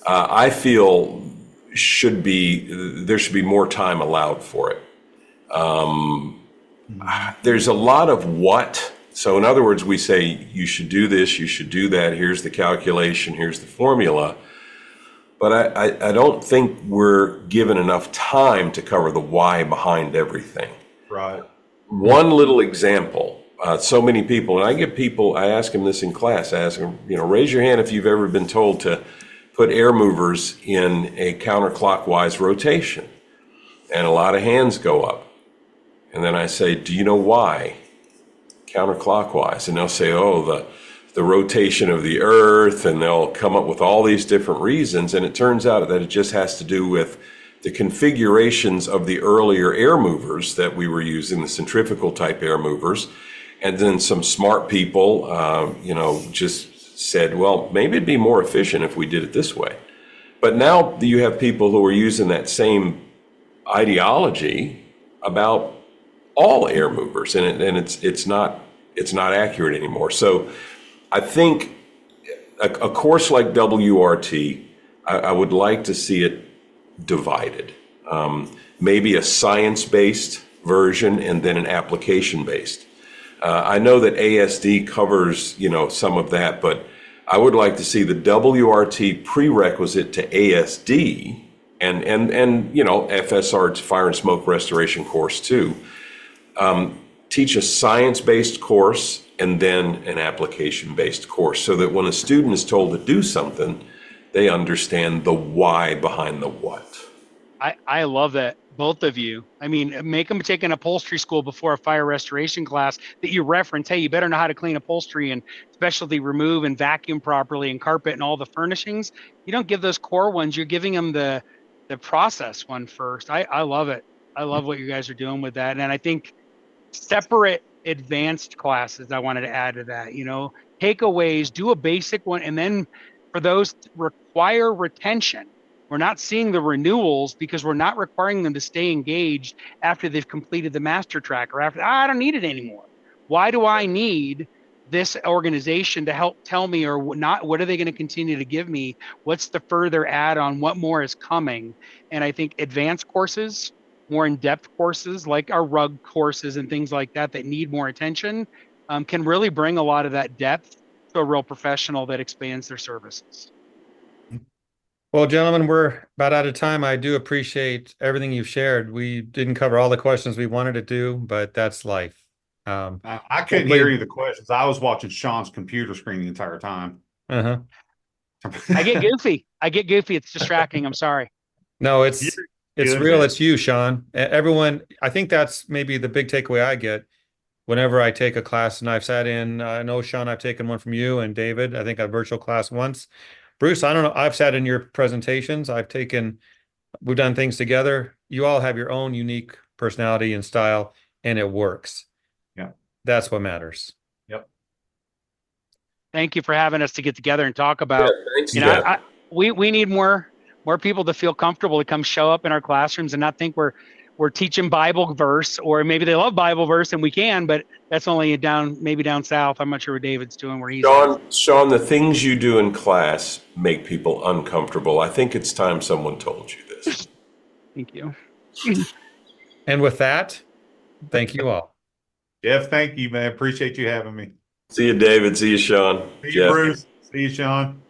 I feel there should be more time allowed for it. There's a lot of what. So in other words, we say you should do this, you should do that, here's the calculation, here's the formula. But I don't think we're given enough time to cover the why behind everything. Right. One little example. So many people, and I ask them this in class, I ask them, raise your hand if you've ever been told to put air movers in a counterclockwise rotation. And a lot of hands go up. And then I say, do you know why? Counterclockwise. And they'll say, oh, the rotation of the earth, and they'll come up with all these different reasons. And it turns out that it just has to do with the configurations of the earlier air movers that we were using, the centrifugal type air movers. And then some smart people, just said, well, maybe it'd be more efficient if we did it this way. But now you have people who are using that same ideology about all air movers, and it's not accurate anymore. So I think a course like WRT, I would like to see it divided. Maybe a science-based version and then an application-based. I know that ASD covers, some of that, but I would like to see the WRT prerequisite to ASD and FSR, Fire and Smoke Restoration course too. Teach a science-based course and then an application-based course so that when a student is told to do something, they understand the why behind the what. I love that Both of you. I mean, make them take an upholstery school before a fire restoration class that you reference. Hey, you better know how to clean upholstery and specialty remove and vacuum properly and carpet and all the furnishings. You don't give those core ones. You're giving them the process one first. I love it. I love what you guys are doing with that. And I think separate advanced classes, I wanted to add to that, takeaways, do a basic one. And then for those require retention, we're not seeing the renewals because we're not requiring them to stay engaged after they've completed the master track or after, I don't need it anymore. Why do I need this organization to help tell me or not? What are they going to continue to give me? What's the further add on? What more is coming? And I think advanced courses, more in-depth courses like our rug courses and things like that need more attention can really bring a lot of that depth to a real professional that expands their services. Well, gentlemen, we're about out of time. I do appreciate everything you've shared. We didn't cover all the questions we wanted to do, but that's life. I couldn't hear any of the questions. I was watching Sean's computer screen the entire time. Uh-huh. I get goofy. It's distracting. I'm sorry. No, it's good, real. man. It's you, Sean. Everyone, I think that's maybe the big takeaway I get whenever I take a class, and I've sat in, I know, Sean, I've taken one from you and David. I think a virtual class once. Bruce, I don't know. I've sat in your presentations. We've done things together. You all have your own unique personality and style, and it works. Yeah. That's what matters. Yep. Thank you for having us to get together and talk about, thanks, Jeff. we need more people to feel comfortable to come show up in our classrooms and not think we're teaching Bible verse, or maybe they love Bible verse and we can, but that's only maybe down south. I'm not sure what David's doing where he's at. Sean, the things you do in class make people uncomfortable. I think it's time someone told you this. Thank you. And with that, thank you all. Jeff, thank you, man. Appreciate you having me. See you, David. See you, Sean. See you, Bruce. See you, Sean.